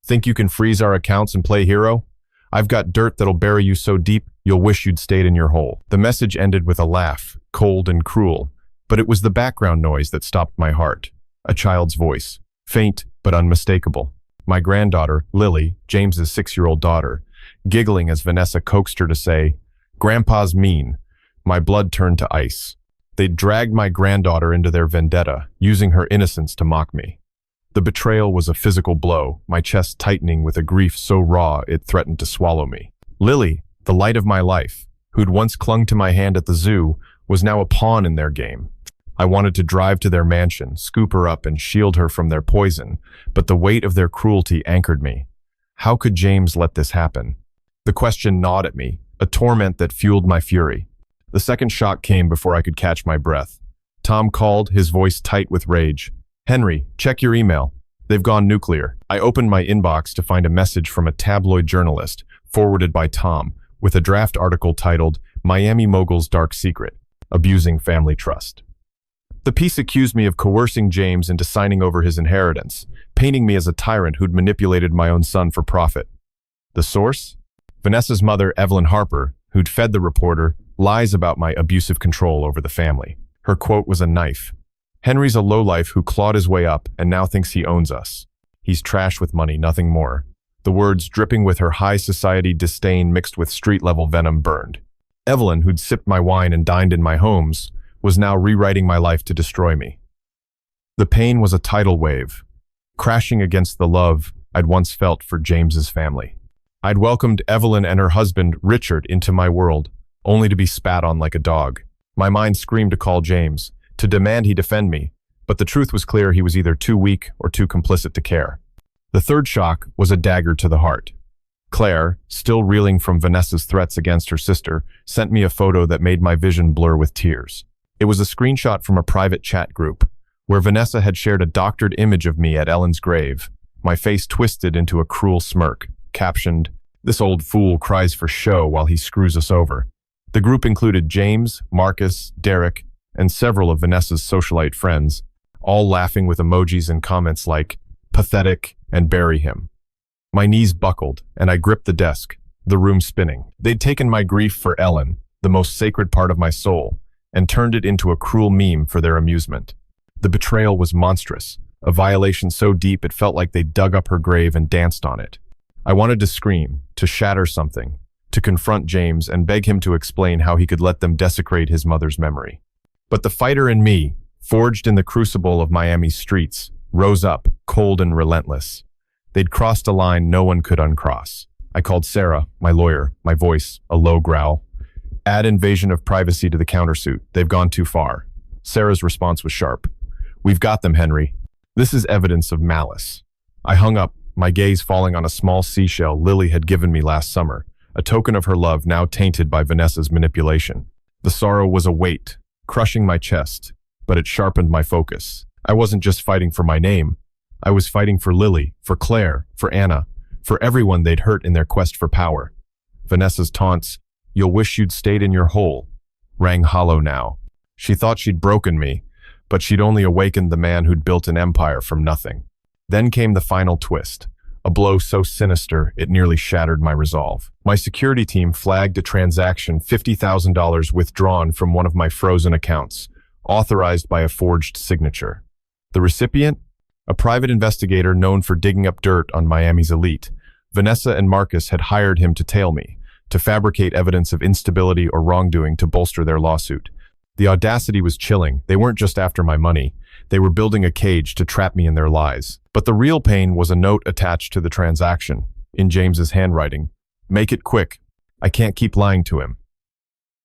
Speaker 1: "Think you can freeze our accounts and play hero? I've got dirt that'll bury you so deep, you'll wish you'd stayed in your hole." The message ended with a laugh, cold and cruel, but it was the background noise that stopped my heart. A child's voice, faint but unmistakable. My granddaughter, Lily, James's 6-year-old daughter, giggling as Vanessa coaxed her to say, "Grandpa's mean." My blood turned to ice. They'd dragged my granddaughter into their vendetta, using her innocence to mock me. The betrayal was a physical blow, my chest tightening with a grief so raw it threatened to swallow me. Lily, the light of my life, who'd once clung to my hand at the zoo, was now a pawn in their game. I wanted to drive to their mansion, scoop her up and shield her from their poison, but the weight of their cruelty anchored me. How could James let this happen? The question gnawed at me, a torment that fueled my fury. The second shock came before I could catch my breath. Tom called, his voice tight with rage. "Henry, check your email. They've gone nuclear." I opened my inbox to find a message from a tabloid journalist, forwarded by Tom, with a draft article titled, "Miami Mogul's Dark Secret, Abusing Family Trust." The piece accused me of coercing James into signing over his inheritance, painting me as a tyrant who'd manipulated my own son for profit. The source? Vanessa's mother, Evelyn Harper, who'd fed the reporter, lies about my abusive control over the family. Her quote was a knife. "Henry's a lowlife who clawed his way up and now thinks he owns us. He's trash with money, nothing more." The words dripping with her high society disdain mixed with street-level venom burned. Evelyn, who'd sipped my wine and dined in my homes, was now rewriting my life to destroy me. The pain was a tidal wave, crashing against the love I'd once felt for James's family. I'd welcomed Evelyn and her husband, Richard, into my world, only to be spat on like a dog. My mind screamed to call James, to demand he defend me, but the truth was clear: he was either too weak or too complicit to care. The third shock was a dagger to the heart. Claire, still reeling from Vanessa's threats against her sister, sent me a photo that made my vision blur with tears. It was a screenshot from a private chat group, where Vanessa had shared a doctored image of me at Ellen's grave, my face twisted into a cruel smirk, captioned, "This old fool cries for show while he screws us over." The group included James, Marcus, Derek, and several of Vanessa's socialite friends, all laughing with emojis and comments like, pathetic, and bury him. My knees buckled, and I gripped the desk, the room spinning. They'd taken my grief for Ellen, the most sacred part of my soul, and turned it into a cruel meme for their amusement. The betrayal was monstrous, a violation so deep it felt like they dug up her grave and danced on it. I wanted to scream, to shatter something, to confront James and beg him to explain how he could let them desecrate his mother's memory. But the fighter in me, forged in the crucible of Miami's streets, rose up, cold and relentless. They'd crossed a line no one could uncross. I called Sarah, my lawyer, my voice, a low growl. Add invasion of privacy to the countersuit. They've gone too far. Sarah's response was sharp. We've got them, Henry. This is evidence of malice. I hung up, my gaze falling on a small seashell Lily had given me last summer, a token of her love now tainted by Vanessa's manipulation. The sorrow was a weight, crushing my chest, but it sharpened my focus. I wasn't just fighting for my name. I was fighting for Lily, for Claire, for Anna, for everyone they'd hurt in their quest for power. Vanessa's taunts, "You'll wish you'd stayed in your hole," rang hollow now. She thought she'd broken me, but she'd only awakened the man who'd built an empire from nothing. Then came the final twist, a blow so sinister it nearly shattered my resolve. My security team flagged a transaction, $50,000 withdrawn from one of my frozen accounts, authorized by a forged signature. The recipient? A private investigator known for digging up dirt on Miami's elite. Vanessa and Marcus had hired him to tail me, to fabricate evidence of instability or wrongdoing to bolster their lawsuit. The audacity was chilling. They weren't just after my money. They were building a cage to trap me in their lies. But the real pain was a note attached to the transaction, in James's handwriting. "Make it quick. I can't keep lying to him."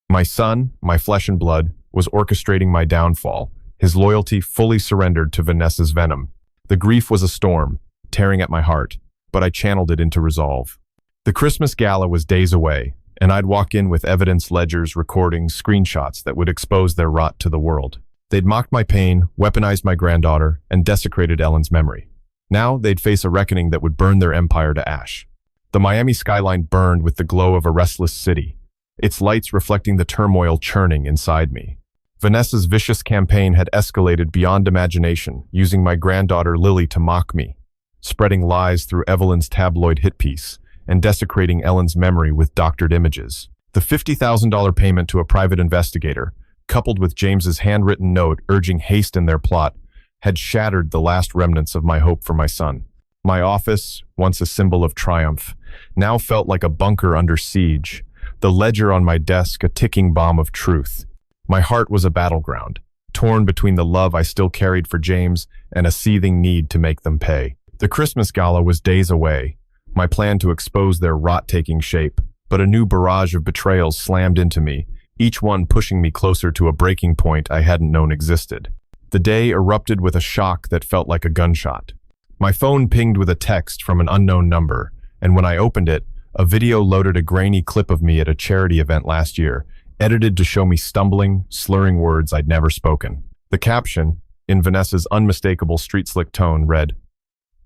Speaker 1: My son, my flesh and blood, was orchestrating my downfall, his loyalty fully surrendered to Vanessa's venom. The grief was a storm, tearing at my heart, but I channeled it into resolve. The Christmas gala was days away, and I'd walk in with evidence, ledgers, recordings, screenshots that would expose their rot to the world. They'd mocked my pain, weaponized my granddaughter, and desecrated Ellen's memory. Now they'd face a reckoning that would burn their empire to ash. The Miami skyline burned with the glow of a restless city, its lights reflecting the turmoil churning inside me. Vanessa's vicious campaign had escalated beyond imagination, using my granddaughter Lily to mock me, spreading lies through Evelyn's tabloid hit piece, and desecrating Ellen's memory with doctored images. The $50,000 payment to a private investigator, coupled with James's handwritten note urging haste in their plot, had shattered the last remnants of my hope for my son. My office, once a symbol of triumph, now felt like a bunker under siege, the ledger on my desk a ticking bomb of truth. My heart was a battleground, torn between the love I still carried for James and a seething need to make them pay. The Christmas gala was days away, my plan to expose their rot taking shape, but a new barrage of betrayals slammed into me, each one pushing me closer to a breaking point I hadn't known existed. The day erupted with a shock that felt like a gunshot. My phone pinged with a text from an unknown number, and when I opened it, a video loaded a grainy clip of me at a charity event last year, edited to show me stumbling, slurring words I'd never spoken. The caption, in Vanessa's unmistakable street-slick tone, read,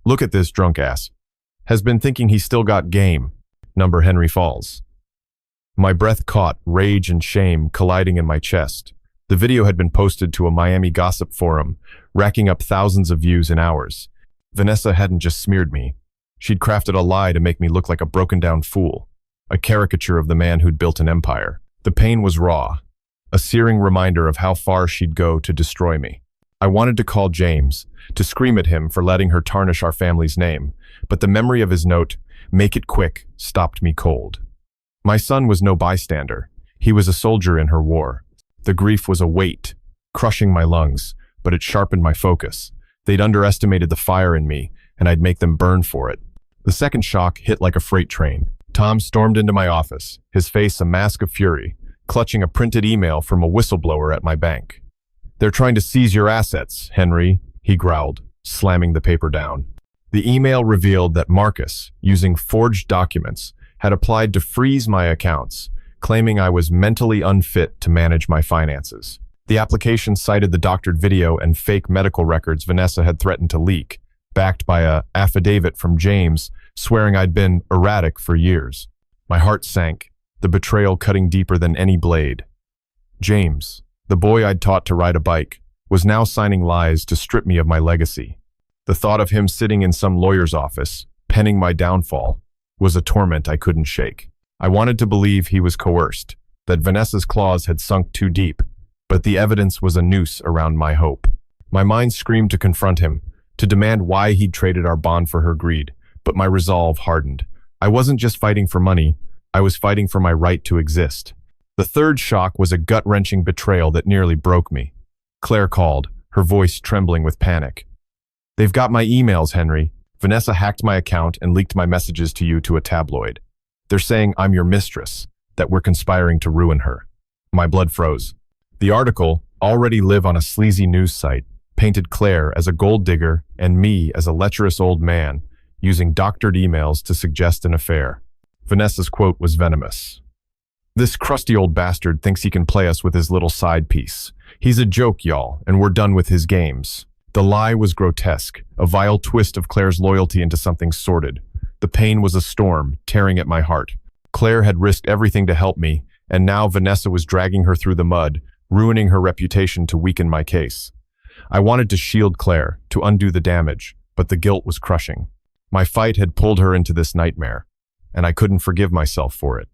Speaker 1: "Look at this drunk ass. Has been thinking he's still got game. Number Henry Falls." My breath caught, rage and shame colliding in my chest. The video had been posted to a Miami gossip forum, racking up thousands of views in hours. Vanessa hadn't just smeared me. She'd crafted a lie to make me look like a broken-down fool, a caricature of the man who'd built an empire. The pain was raw, a searing reminder of how far she'd go to destroy me. I wanted to call James, to scream at him for letting her tarnish our family's name, but the memory of his note, "Make it quick," stopped me cold. My son was no bystander. He was a soldier in her war. The grief was a weight, crushing my lungs, but it sharpened my focus. They'd underestimated the fire in me, and I'd make them burn for it. The second shock hit like a freight train. Tom stormed into my office, his face a mask of fury, clutching a printed email from a whistleblower at my bank. "They're trying to seize your assets, Henry," he growled, slamming the paper down. The email revealed that Marcus, using forged documents, had applied to freeze my accounts, claiming I was mentally unfit to manage my finances. The application cited the doctored video and fake medical records Vanessa had threatened to leak, backed by an affidavit from James swearing I'd been erratic for years. My heart sank, the betrayal cutting deeper than any blade. James, the boy I'd taught to ride a bike, was now signing lies to strip me of my legacy. The thought of him sitting in some lawyer's office, penning my downfall, was a torment I couldn't shake. I wanted to believe he was coerced, that Vanessa's claws had sunk too deep, but the evidence was a noose around my hope. My mind screamed to confront him, to demand why he'd traded our bond for her greed, but my resolve hardened. I wasn't just fighting for money, I was fighting for my right to exist. The third shock was a gut-wrenching betrayal that nearly broke me. Claire called, her voice trembling with panic. "They've got my emails, Henry. Vanessa hacked my account and leaked my messages to you to a tabloid. They're saying I'm your mistress, that we're conspiring to ruin her." My blood froze. The article, already live on a sleazy news site, painted Claire as a gold digger and me as a lecherous old man, using doctored emails to suggest an affair. Vanessa's quote was venomous. "This crusty old bastard thinks he can play us with his little side piece. He's a joke, y'all, and we're done with his games." The lie was grotesque, a vile twist of Claire's loyalty into something sordid. The pain was a storm, tearing at my heart. Claire had risked everything to help me, and now Vanessa was dragging her through the mud, ruining her reputation to weaken my case. I wanted to shield Claire, to undo the damage, but the guilt was crushing. My fight had pulled her into this nightmare, and I couldn't forgive myself for it.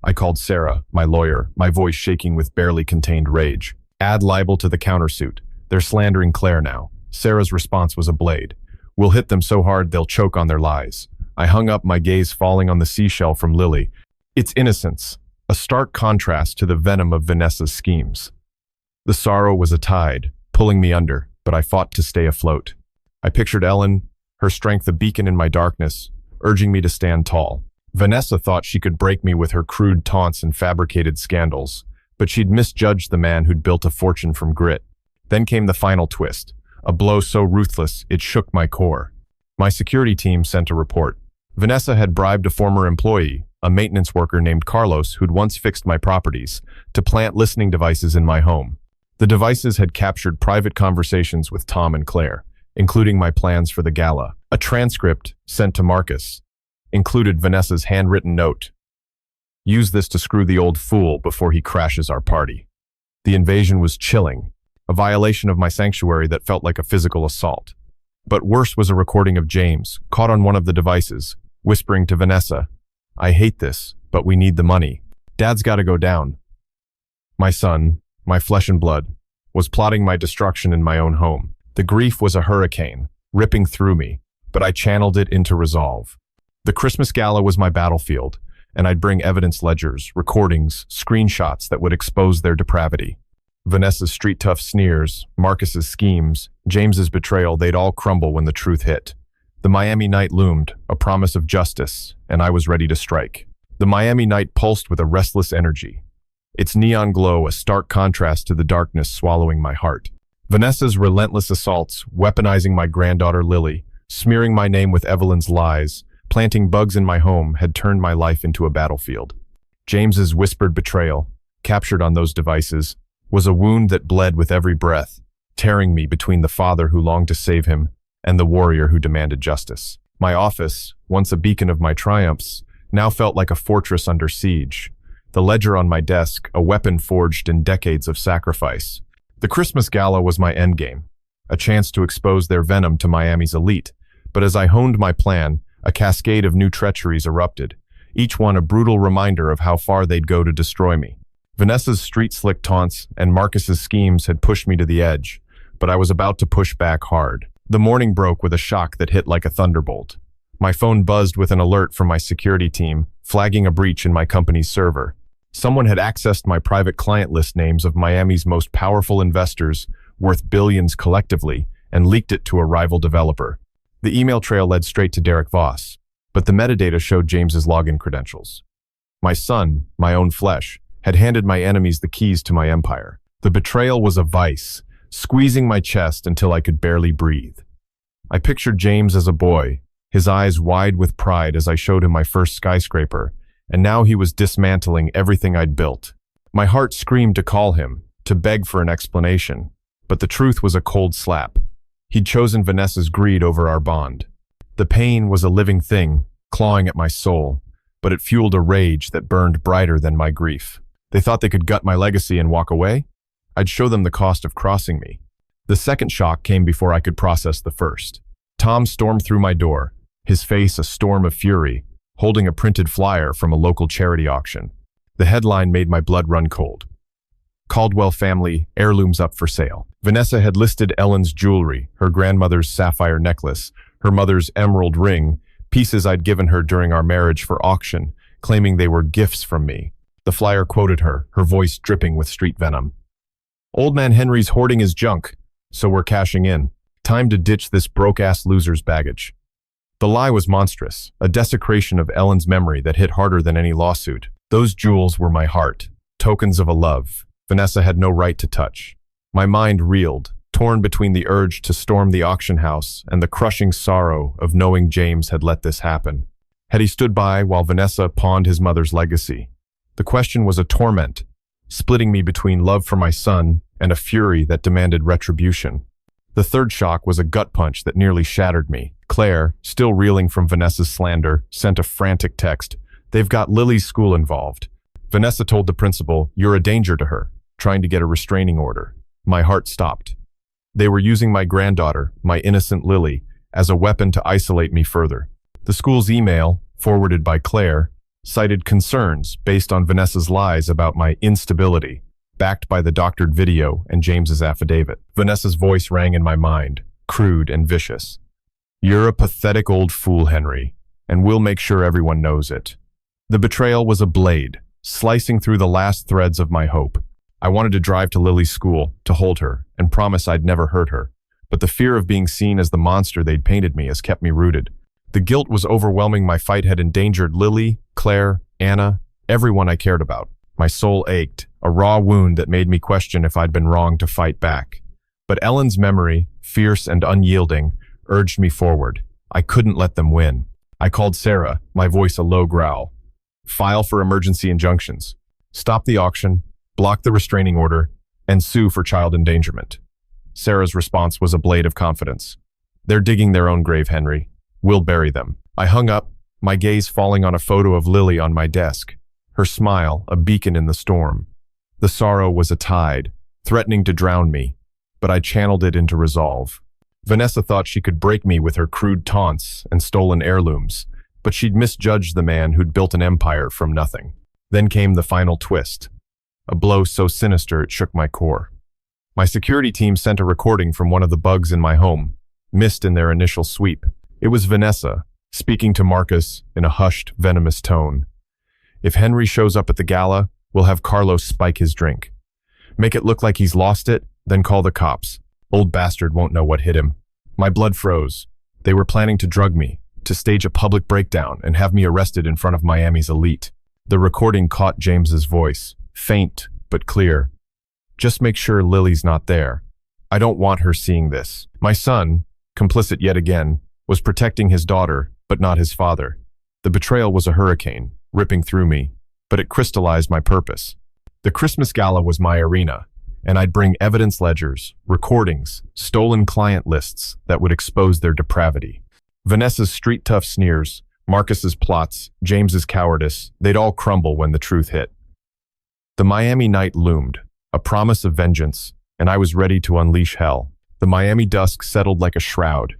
Speaker 1: I called Sarah, my lawyer, my voice shaking with barely contained rage. "Add libel to the countersuit. They're slandering Claire now." Sarah's response was a blade. "We'll hit them so hard they'll choke on their lies." I hung up, my gaze falling on the seashell from Lily. Its innocence, a stark contrast to the venom of Vanessa's schemes. The sorrow was a tide, pulling me under, but I fought to stay afloat. I pictured Ellen, her strength a beacon in my darkness, urging me to stand tall. Vanessa thought she could break me with her crude taunts and fabricated scandals, but she'd misjudged the man who'd built a fortune from grit. Then came the final twist, a blow so ruthless it shook my core. My security team sent a report. Vanessa had bribed a former employee, a maintenance worker named Carlos who'd once fixed my properties, to plant listening devices in my home. The devices had captured private conversations with Tom and Claire, including my plans for the gala. A transcript, sent to Marcus, included Vanessa's handwritten note. "Use this to screw the old fool before he crashes our party." The invasion was chilling, a violation of my sanctuary that felt like a physical assault. But worse was a recording of James, caught on one of the devices, whispering to Vanessa, "I hate this, but we need the money. Dad's gotta go down." My son, my flesh and blood, was plotting my destruction in my own home. The grief was a hurricane, ripping through me, but I channeled it into resolve. The Christmas gala was my battlefield, and I'd bring evidence ledgers, recordings, screenshots that would expose their depravity. Vanessa's street-tough sneers, Marcus's schemes, James's betrayal, they'd all crumble when the truth hit. The Miami night loomed, a promise of justice, and I was ready to strike. The Miami night pulsed with a restless energy, its neon glow a stark contrast to the darkness swallowing my heart. Vanessa's relentless assaults, weaponizing my granddaughter Lily, smearing my name with Evelyn's lies, planting bugs in my home, had turned my life into a battlefield. James's whispered betrayal, captured on those devices, was a wound that bled with every breath, tearing me between the father who longed to save him and the warrior who demanded justice. My office, once a beacon of my triumphs, now felt like a fortress under siege. The ledger on my desk, a weapon forged in decades of sacrifice. The Christmas gala was my endgame, a chance to expose their venom to Miami's elite. But as I honed my plan, a cascade of new treacheries erupted, each one a brutal reminder of how far they'd go to destroy me. Vanessa's street-slick taunts and Marcus's schemes had pushed me to the edge, but I was about to push back hard. The morning broke with a shock that hit like a thunderbolt. My phone buzzed with an alert from my security team, flagging a breach in my company's server. Someone had accessed my private client list names of Miami's most powerful investors, worth billions collectively, and leaked it to a rival developer. The email trail led straight to Derek Voss, but the metadata showed James's login credentials. My son, my own flesh, had handed my enemies the keys to my empire. The betrayal was a vice, squeezing my chest until I could barely breathe. I pictured James as a boy, his eyes wide with pride as I showed him my first skyscraper, and now he was dismantling everything I'd built. My heart screamed to call him, to beg for an explanation, but the truth was a cold slap. He'd chosen Vanessa's greed over our bond. The pain was a living thing, clawing at my soul, but it fueled a rage that burned brighter than my grief. They thought they could gut my legacy and walk away? I'd show them the cost of crossing me. The second shock came before I could process the first. Tom stormed through my door, his face a storm of fury, holding a printed flyer from a local charity auction. The headline made my blood run cold. Caldwell family, heirlooms up for sale. Vanessa had listed Ellen's jewelry, her grandmother's sapphire necklace, her mother's emerald ring, pieces I'd given her during our marriage for auction, claiming they were gifts from me. The flyer quoted her, her voice dripping with street venom. Old man Henry's hoarding his junk, so we're cashing in. Time to ditch this broke-ass loser's baggage. The lie was monstrous, a desecration of Ellen's memory that hit harder than any lawsuit. Those jewels were my heart, tokens of a love Vanessa had no right to touch. My mind reeled, torn between the urge to storm the auction house and the crushing sorrow of knowing James had let this happen. Had he stood by while Vanessa pawned his mother's legacy? The question was a torment, splitting me between love for my son and a fury that demanded retribution. The third shock was a gut punch that nearly shattered me. Claire, still reeling from Vanessa's slander, sent a frantic text. They've got Lily's school involved. Vanessa told the principal, "You're a danger to her," trying to get a restraining order. My heart stopped. They were using my granddaughter, my innocent Lily, as a weapon to isolate me further. The school's email, forwarded by Claire, cited concerns based on Vanessa's lies about my instability, backed by the doctored video and James's affidavit. Vanessa's voice rang in my mind, crude and vicious. "You're a pathetic old fool, Henry, and we'll make sure everyone knows it." The betrayal was a blade, slicing through the last threads of my hope. I wanted to drive to Lily's school, to hold her, and promise I'd never hurt her. But the fear of being seen as the monster they'd painted me has kept me rooted. The guilt was overwhelming. My fight had endangered Lily, Claire, Anna, everyone I cared about. My soul ached, a raw wound that made me question if I'd been wrong to fight back. But Ellen's memory, fierce and unyielding, urged me forward. I couldn't let them win. I called Sarah, my voice a low growl. File for emergency injunctions. Stop the auction, block the restraining order, and sue for child endangerment. Sarah's response was a blade of confidence. They're digging their own grave, Henry. We'll bury them. I hung up, my gaze falling on a photo of Lily on my desk. Her smile, a beacon in the storm. The sorrow was a tide, threatening to drown me, but I channeled it into resolve. Vanessa thought she could break me with her crude taunts and stolen heirlooms, but she'd misjudged the man who'd built an empire from nothing. Then came the final twist, a blow so sinister it shook my core. My security team sent a recording from one of the bugs in my home, missed in their initial sweep. It was Vanessa, speaking to Marcus in a hushed, venomous tone. "If Henry shows up at the gala, we'll have Carlos spike his drink. Make it look like he's lost it, then call the cops. Old bastard won't know what hit him." My blood froze. They were planning to drug me, to stage a public breakdown and have me arrested in front of Miami's elite. The recording caught James's voice, faint but clear. "Just make sure Lily's not there. I don't want her seeing this." My son, complicit yet again, was protecting his daughter, but not his father. The betrayal was a hurricane, ripping through me, but it crystallized my purpose. The Christmas gala was my arena, and I'd bring evidence ledgers, recordings, stolen client lists that would expose their depravity. Vanessa's street-tough sneers, Marcus's plots, James's cowardice, they'd all crumble when the truth hit. The Miami night loomed, a promise of vengeance, and I was ready to unleash hell. The Miami dusk settled like a shroud,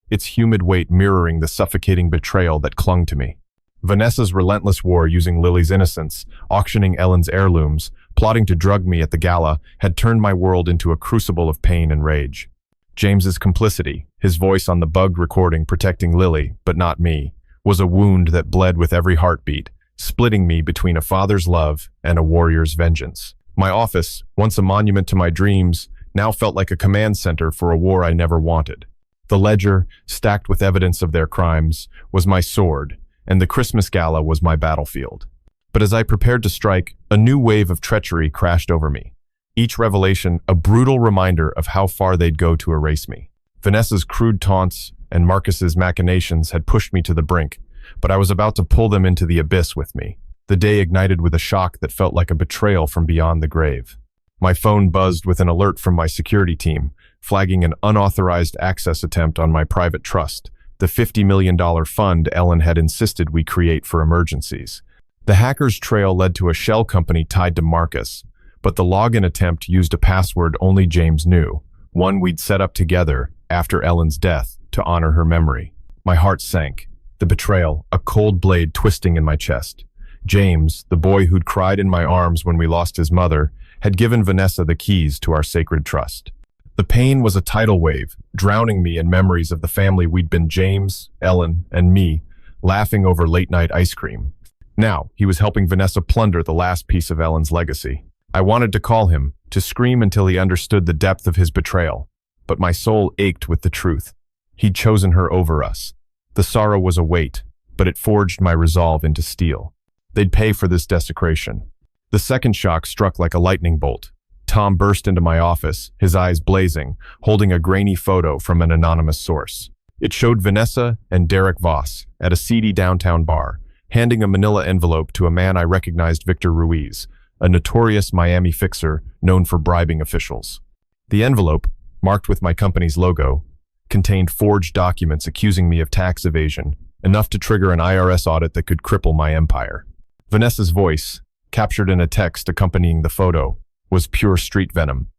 Speaker 1: its humid weight mirroring the suffocating betrayal that clung to me. Vanessa's relentless war using Lily's innocence, auctioning Ellen's heirlooms, plotting to drug me at the gala, had turned my world into a crucible of pain and rage. James's complicity, his voice on the bugged recording protecting Lily, but not me, was a wound that bled with every heartbeat, splitting me between a father's love and a warrior's vengeance. My office, once a monument to my dreams, now felt like a command center for a war I never wanted. The ledger, stacked with evidence of their crimes, was my sword, and the Christmas gala was my battlefield. But as I prepared to strike, a new wave of treachery crashed over me. Each revelation, a brutal reminder of how far they'd go to erase me. Vanessa's crude taunts and Marcus's machinations had pushed me to the brink, but I was about to pull them into the abyss with me. The day ignited with a shock that felt like a betrayal from beyond the grave. My phone buzzed with an alert from my security team, flagging an unauthorized access attempt on my private trust, the $50 million fund Ellen had insisted we create for emergencies. The hacker's trail led to a shell company tied to Marcus, but the login attempt used a password only James knew, one we'd set up together after Ellen's death to honor her memory. My heart sank. The betrayal, a cold blade twisting in my chest. James, the boy who'd cried in my arms when we lost his mother, had given Vanessa the keys to our sacred trust. The pain was a tidal wave, drowning me in memories of the family we'd been: James, Ellen, and me, laughing over late-night ice cream. Now, he was helping Vanessa plunder the last piece of Ellen's legacy. I wanted to call him, to scream until he understood the depth of his betrayal, but my soul ached with the truth. He'd chosen her over us. The sorrow was a weight, but it forged my resolve into steel. They'd pay for this desecration. The second shock struck like a lightning bolt. Tom burst into my office, his eyes blazing, holding a grainy photo from an anonymous source. It showed Vanessa and Derek Voss at a seedy downtown bar, handing a manila envelope to a man I recognized: Victor Ruiz, a notorious Miami fixer known for bribing officials. The envelope, marked with my company's logo, contained forged documents accusing me of tax evasion, enough to trigger an IRS audit that could cripple my empire. Vanessa's voice, captured in a text accompanying the photo, was pure street venom.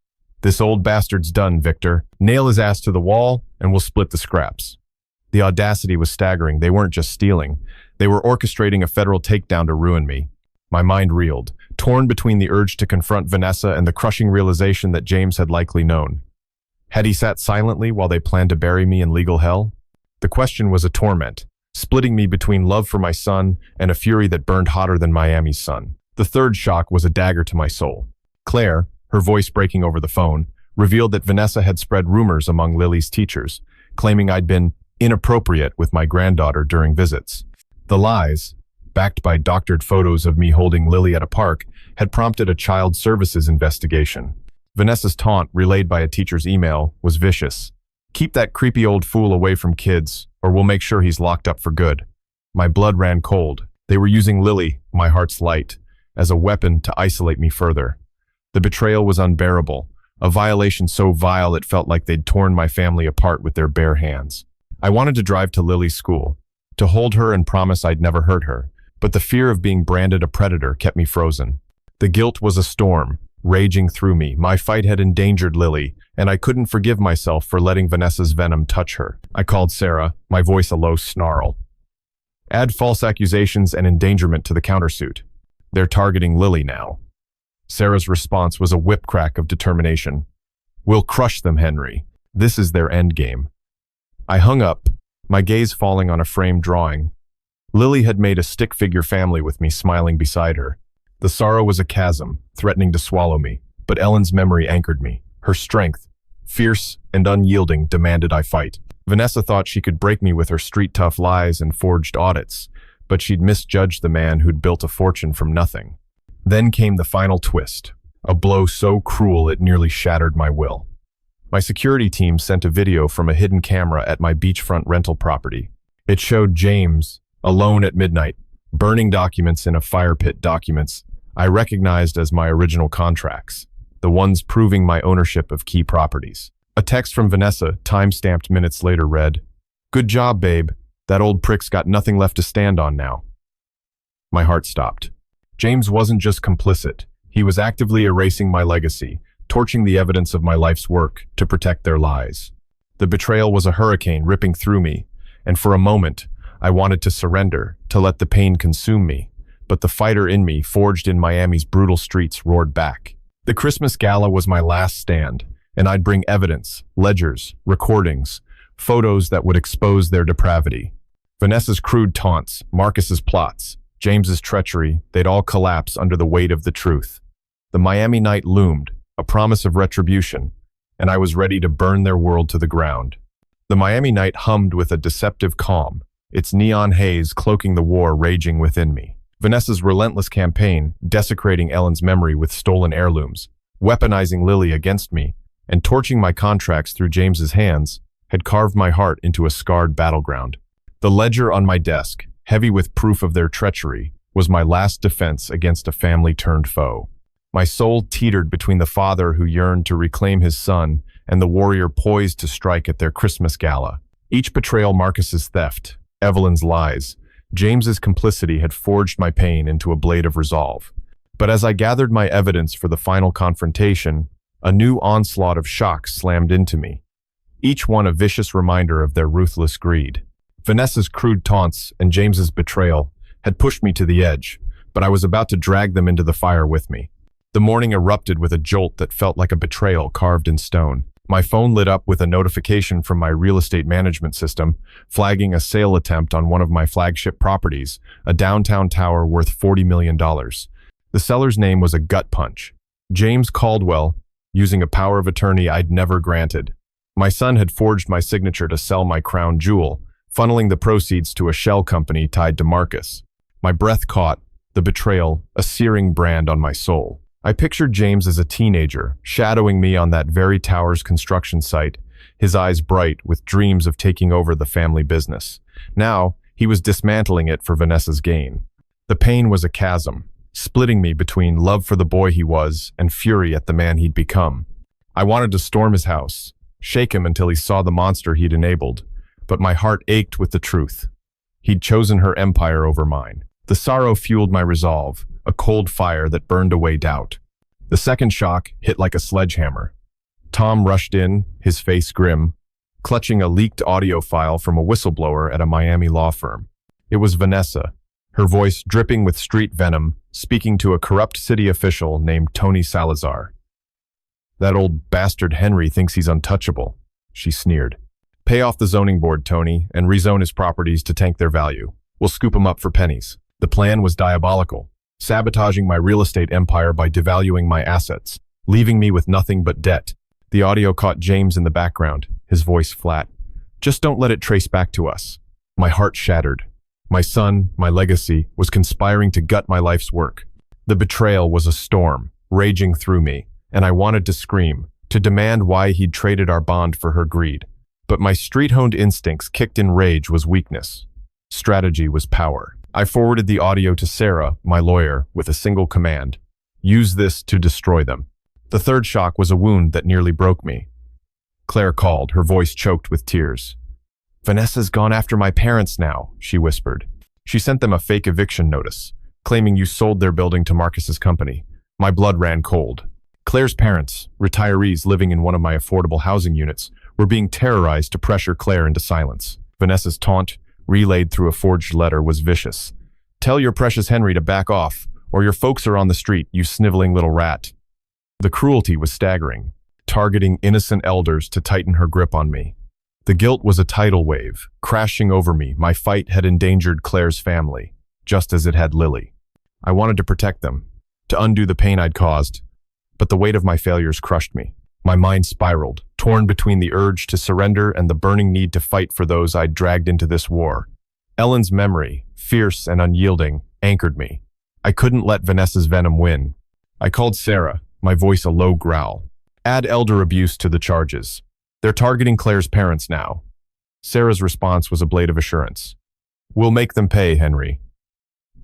Speaker 1: "This old bastard's done, Victor. Nail his ass to the wall, and we'll split the scraps." The audacity was staggering. They weren't just stealing. They were orchestrating a federal takedown to ruin me. My mind reeled, torn between the urge to confront Vanessa and the crushing realization that James had likely known. Had he sat silently while they planned to bury me in legal hell? The question was a torment, splitting me between love for my son and a fury that burned hotter than Miami's sun. The third shock was a dagger to my soul. Claire, her voice breaking over the phone, revealed that Vanessa had spread rumors among Lily's teachers, claiming I'd been inappropriate with my granddaughter during visits. The lies, backed by doctored photos of me holding Lily at a park, had prompted a child services investigation. Vanessa's taunt, relayed by a teacher's email, was vicious. "Keep that creepy old fool away from kids, or we'll make sure he's locked up for good." My blood ran cold. They were using Lily, my heart's light, as a weapon to isolate me further. The betrayal was unbearable, a violation so vile it felt like they'd torn my family apart with their bare hands. I wanted to drive to Lily's school, to hold her and promise I'd never hurt her, but the fear of being branded a predator kept me frozen. The guilt was a storm, raging through me. My fight had endangered Lily, and I couldn't forgive myself for letting Vanessa's venom touch her. I called Sarah, my voice a low snarl. "Add false accusations and endangerment to the countersuit. They're targeting Lily now." Sarah's response was a whip crack of determination. "We'll crush them, Henry. This is their endgame." I hung up, my gaze falling on a framed drawing. Lily had made a stick figure family with me smiling beside her. The sorrow was a chasm, threatening to swallow me, but Ellen's memory anchored me. Her strength, fierce and unyielding, demanded I fight. Vanessa thought she could break me with her street-tough lies and forged audits, but she'd misjudged the man who'd built a fortune from nothing. Then came the final twist, a blow so cruel it nearly shattered my will. My security team sent a video from a hidden camera at my beachfront rental property. It showed James, alone at midnight, burning documents in a fire pit, documents I recognized as my original contracts, the ones proving my ownership of key properties. A text from Vanessa, time-stamped minutes later, read, "Good job, babe. That old prick's got nothing left to stand on now." My heart stopped. James wasn't just complicit. He was actively erasing my legacy, torching the evidence of my life's work to protect their lies. The betrayal was a hurricane ripping through me, and for a moment, I wanted to surrender, to let the pain consume me. But the fighter in me, forged in Miami's brutal streets, roared back. The Christmas gala was my last stand, and I'd bring evidence, ledgers, recordings, photos that would expose their depravity. Vanessa's crude taunts, Marcus's plots, James's treachery, they'd all collapse under the weight of the truth. The Miami night loomed, a promise of retribution, and I was ready to burn their world to the ground. The Miami night hummed with a deceptive calm, its neon haze cloaking the war raging within me. Vanessa's relentless campaign, desecrating Ellen's memory with stolen heirlooms, weaponizing Lily against me, and torching my contracts through James's hands, had carved my heart into a scarred battleground. The ledger on my desk, heavy with proof of their treachery, was my last defense against a family-turned-foe. My soul teetered between the father who yearned to reclaim his son and the warrior poised to strike at their Christmas gala. Each betrayal, Marcus's theft, Evelyn's lies, James's complicity had forged my pain into a blade of resolve. But as I gathered my evidence for the final confrontation, a new onslaught of shocks slammed into me. each one a vicious reminder of their ruthless greed. Vanessa's crude taunts and James's betrayal had pushed me to the edge, but I was about to drag them into the fire with me. The morning erupted with a jolt that felt like a betrayal carved in stone. My phone lit up with a notification from my real estate management system, flagging a sale attempt on one of my flagship properties, a downtown tower worth $40 million. The seller's name was a gut punch. James Caldwell, using a power of attorney I'd never granted. My son had forged my signature to sell my crown jewel, funneling the proceeds to a shell company tied to Marcus. My breath caught, the betrayal, a searing brand on my soul. I pictured James as a teenager, shadowing me on that very tower's construction site, his eyes bright with dreams of taking over the family business. Now, he was dismantling it for Vanessa's gain. The pain was a chasm, splitting me between love for the boy he was and fury at the man he'd become. I wanted to storm his house, shake him until he saw the monster he'd enabled, but my heart ached with the truth. He'd chosen her empire over mine. The sorrow fueled my resolve, a cold fire that burned away doubt. The second shock hit like a sledgehammer. Tom rushed in, his face grim, clutching a leaked audio file from a whistleblower at a Miami law firm. It was Vanessa, her voice dripping with street venom, speaking to a corrupt city official named Tony Salazar. "That old bastard Henry thinks he's untouchable," she sneered. "Pay off the zoning board, Tony, and rezone his properties to tank their value. We'll scoop him up for pennies." The plan was diabolical, sabotaging my real estate empire by devaluing my assets, leaving me with nothing but debt. The audio caught James in the background, his voice flat. "Just don't let it trace back to us." My heart shattered. My son, my legacy, was conspiring to gut my life's work. The betrayal was a storm, raging through me, and I wanted to scream, to demand why he'd traded our bond for her greed. But my street-honed instincts kicked in. Rage was weakness. Strategy was power. I forwarded the audio to Sarah, my lawyer, with a single command: use this to destroy them. The third shock was a wound that nearly broke me. Claire called, her voice choked with tears. "Vanessa's gone after my parents now," she whispered. "She sent them a fake eviction notice, claiming you sold their building to Marcus's company." My blood ran cold. Claire's parents, retirees living in one of my affordable housing units, were being terrorized to pressure Claire into silence. Vanessa's taunt, relayed through a forged letter, was vicious. "Tell your precious Henry to back off, or your folks are on the street, you sniveling little rat." The cruelty was staggering, targeting innocent elders to tighten her grip on me. The guilt was a tidal wave, crashing over me. My fight had endangered Claire's family, just as it had Lily. I wanted to protect them, to undo the pain I'd caused, but the weight of my failures crushed me. My mind spiraled, torn between the urge to surrender and the burning need to fight for those I'd dragged into this war. Ellen's memory, fierce and unyielding, anchored me. I couldn't let Vanessa's venom win. I called Sarah, my voice a low growl. "Add elder abuse to the charges. They're targeting Claire's parents now." Sarah's response was a blade of assurance. "We'll make them pay, Henry."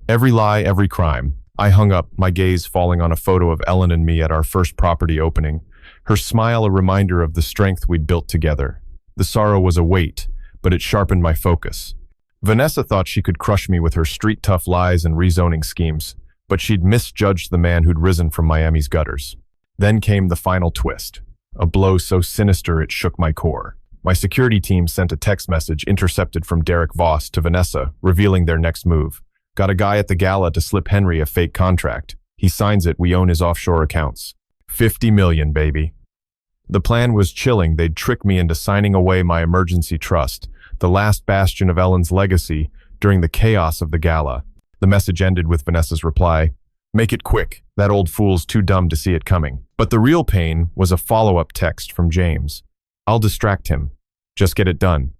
Speaker 1: Every lie, every crime. I hung up, my gaze falling on a photo of Ellen and me at our first property opening, her smile a reminder of the strength we'd built together. The sorrow was a weight, but it sharpened my focus. Vanessa thought she could crush me with her street-tough lies and rezoning schemes, but she'd misjudged the man who'd risen from Miami's gutters. Then came the final twist, a blow so sinister it shook my core. My security team sent a text message intercepted from Derek Voss to Vanessa, revealing their next move. "Got a guy at the gala to slip Henry a fake contract. He signs it, we own his offshore accounts. 50 million, baby." The plan was chilling. They'd trick me into signing away my emergency trust, the last bastion of Ellen's legacy, during the chaos of the gala. The message ended with Vanessa's reply: "Make it quick. That old fool's too dumb to see it coming." But the real pain was a follow-up text from James. "I'll distract him. Just get it done."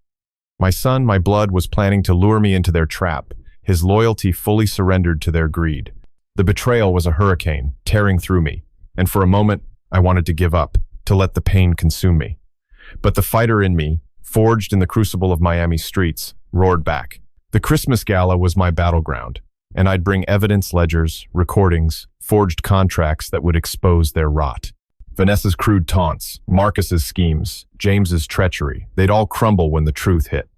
Speaker 1: My son, my blood, was planning to lure me into their trap, his loyalty fully surrendered to their greed. The betrayal was a hurricane, tearing through me, and for a moment, I wanted to give up, to let the pain consume me. But the fighter in me, forged in the crucible of Miami's streets, roared back. The Christmas gala was my battleground, and I'd bring evidence ledgers, recordings, forged contracts that would expose their rot. Vanessa's crude taunts, Marcus's schemes, James's treachery, they'd all crumble when the truth hit.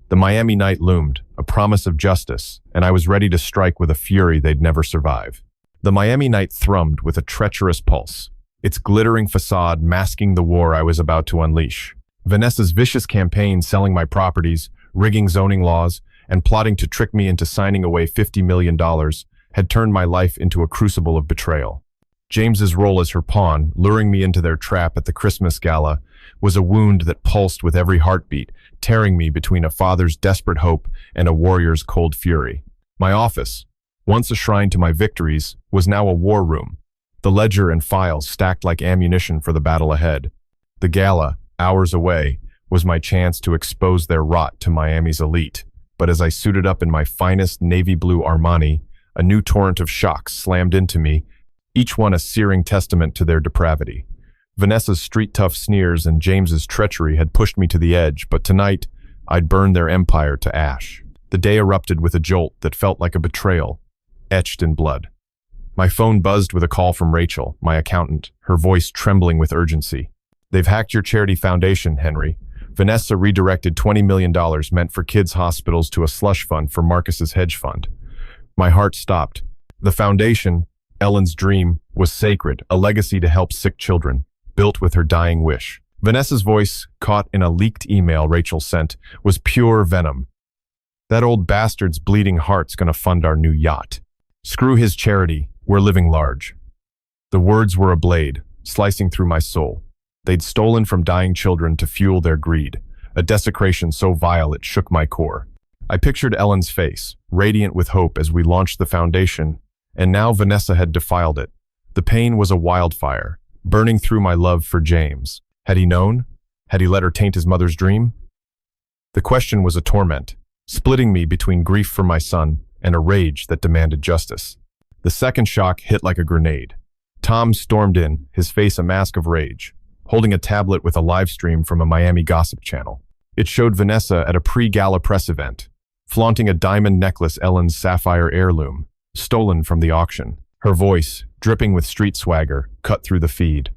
Speaker 1: The Miami night loomed, a promise of justice, and I was ready to strike with a fury they'd never survive. The Miami night thrummed with a treacherous pulse, its glittering facade masking the war I was about to unleash. Vanessa's vicious campaign selling my properties, rigging zoning laws, and plotting to trick me into signing away $50 million had turned my life into a crucible of betrayal. James's role as her pawn, luring me into their trap at the Christmas gala, was a wound that pulsed with every heartbeat, tearing me between a father's desperate hope and a warrior's cold fury. My office, once a shrine to my victories, was now a war room, the ledger and files stacked like ammunition for the battle ahead. The gala, hours away, was my chance to expose their rot to Miami's elite. But as I suited up in my finest navy blue Armani, a new torrent of shocks slammed into me, each one a searing testament to their depravity. Vanessa's street-tough sneers and James's treachery had pushed me to the edge, but tonight, I'd burn their empire to ash. The day erupted with a jolt that felt like a betrayal, etched in blood. My phone buzzed with a call from Rachel, my accountant, her voice trembling with urgency. "They've hacked your charity foundation, Henry. Vanessa redirected $20 million meant for kids' hospitals to a slush fund for Marcus's hedge fund." My heart stopped. The foundation, Ellen's dream, was sacred, a legacy to help sick children, built with her dying wish. Vanessa's voice, caught in a leaked email Rachel sent, was pure venom. "That old bastard's bleeding heart's gonna fund our new yacht. Screw his charity, we're living large." The words were a blade, slicing through my soul. They'd stolen from dying children to fuel their greed, a desecration so vile it shook my core. I pictured Ellen's face, radiant with hope as we launched the foundation, and now Vanessa had defiled it. The pain was a wildfire, burning through my love for James. Had he known? Had he let her taint his mother's dream? The question was a torment, splitting me between grief for my son and a rage that demanded justice. The second shock hit like a grenade. Tom stormed in, his face a mask of rage, holding a tablet with a live stream from a Miami gossip channel. It showed Vanessa at a pre-gala press event, flaunting a diamond necklace Ellen's sapphire heirloom, stolen from the auction. Her voice, dripping with street swagger, cut through the feed.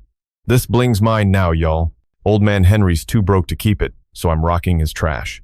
Speaker 1: "This bling's mine now, y'all. Old man Henry's too broke to keep it, so I'm rocking his trash."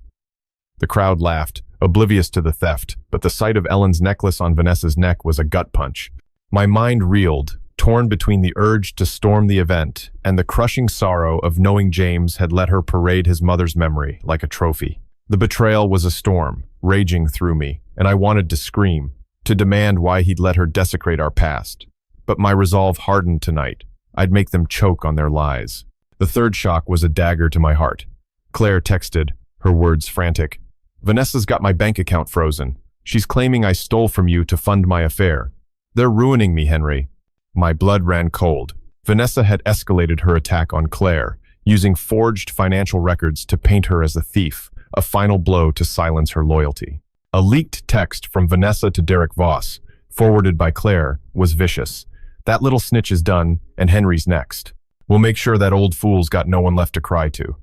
Speaker 1: The crowd laughed, oblivious to the theft, but the sight of Ellen's necklace on Vanessa's neck was a gut punch. My mind reeled, torn between the urge to storm the event and the crushing sorrow of knowing James had let her parade his mother's memory like a trophy. The betrayal was a storm, raging through me, and I wanted to scream, to demand why he'd let her desecrate our past. But my resolve hardened tonight. I'd make them choke on their lies. The third shock was a dagger to my heart. Claire texted, her words frantic. "Vanessa's got my bank account frozen. She's claiming I stole from you to fund my affair. They're ruining me, Henry." My blood ran cold. Vanessa had escalated her attack on Claire, using forged financial records to paint her as a thief, a final blow to silence her loyalty. A leaked text from Vanessa to Derek Voss, forwarded by Claire, was vicious. "That little snitch is done, and Henry's next. We'll make sure that old fool's got no one left to cry to."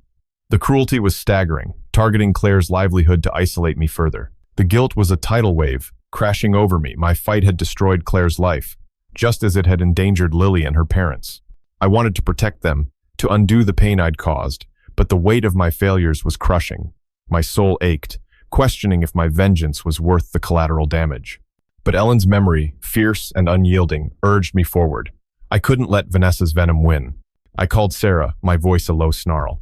Speaker 1: The cruelty was staggering, targeting Claire's livelihood to isolate me further. The guilt was a tidal wave, crashing over me. My fight had destroyed Claire's life, just as it had endangered Lily and her parents. I wanted to protect them, to undo the pain I'd caused, but the weight of my failures was crushing. My soul ached, questioning if my vengeance was worth the collateral damage. But Ellen's memory, fierce and unyielding, urged me forward. I couldn't let Vanessa's venom win. I called Sarah, my voice a low snarl.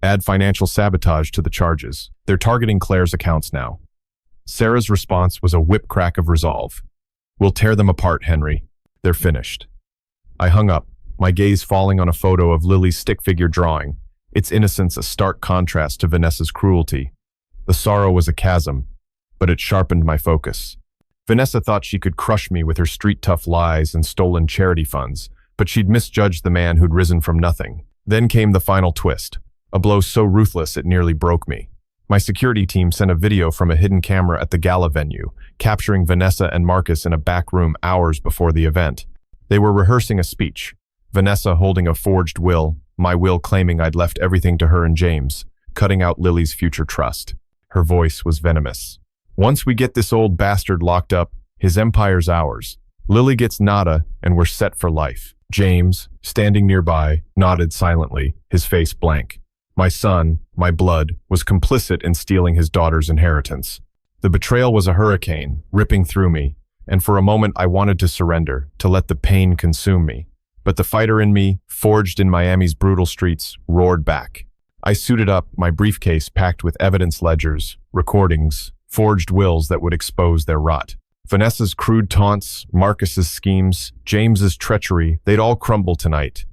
Speaker 1: "Add financial sabotage to the charges. They're targeting Claire's accounts now." Sarah's response was a whip crack of resolve. "We'll tear them apart, Henry. They're finished." I hung up, my gaze falling on a photo of Lily's stick figure drawing, its innocence a stark contrast to Vanessa's cruelty. The sorrow was a chasm, but it sharpened my focus. Vanessa thought she could crush me with her street-tough lies and stolen charity funds, but she'd misjudged the man who'd risen from nothing. Then came the final twist, a blow so ruthless it nearly broke me. My security team sent a video from a hidden camera at the gala venue, capturing Vanessa and Marcus in a back room hours before the event. They were rehearsing a speech, Vanessa holding a forged will, my will claiming I'd left everything to her and James, cutting out Lily's future trust. Her voice was venomous. "Once we get this old bastard locked up, his empire's ours. Lily gets nada, and we're set for life." James, standing nearby, nodded silently, his face blank. My son, my blood, was complicit in stealing his daughter's inheritance. The betrayal was a hurricane, ripping through me, and for a moment I wanted to surrender, to let the pain consume me. But the fighter in me, forged in Miami's brutal streets, roared back. I suited up, my briefcase packed with evidence ledgers, recordings, forged wills that would expose their rot. Vanessa's crude taunts, Marcus's schemes, James's treachery, they'd all crumble tonight.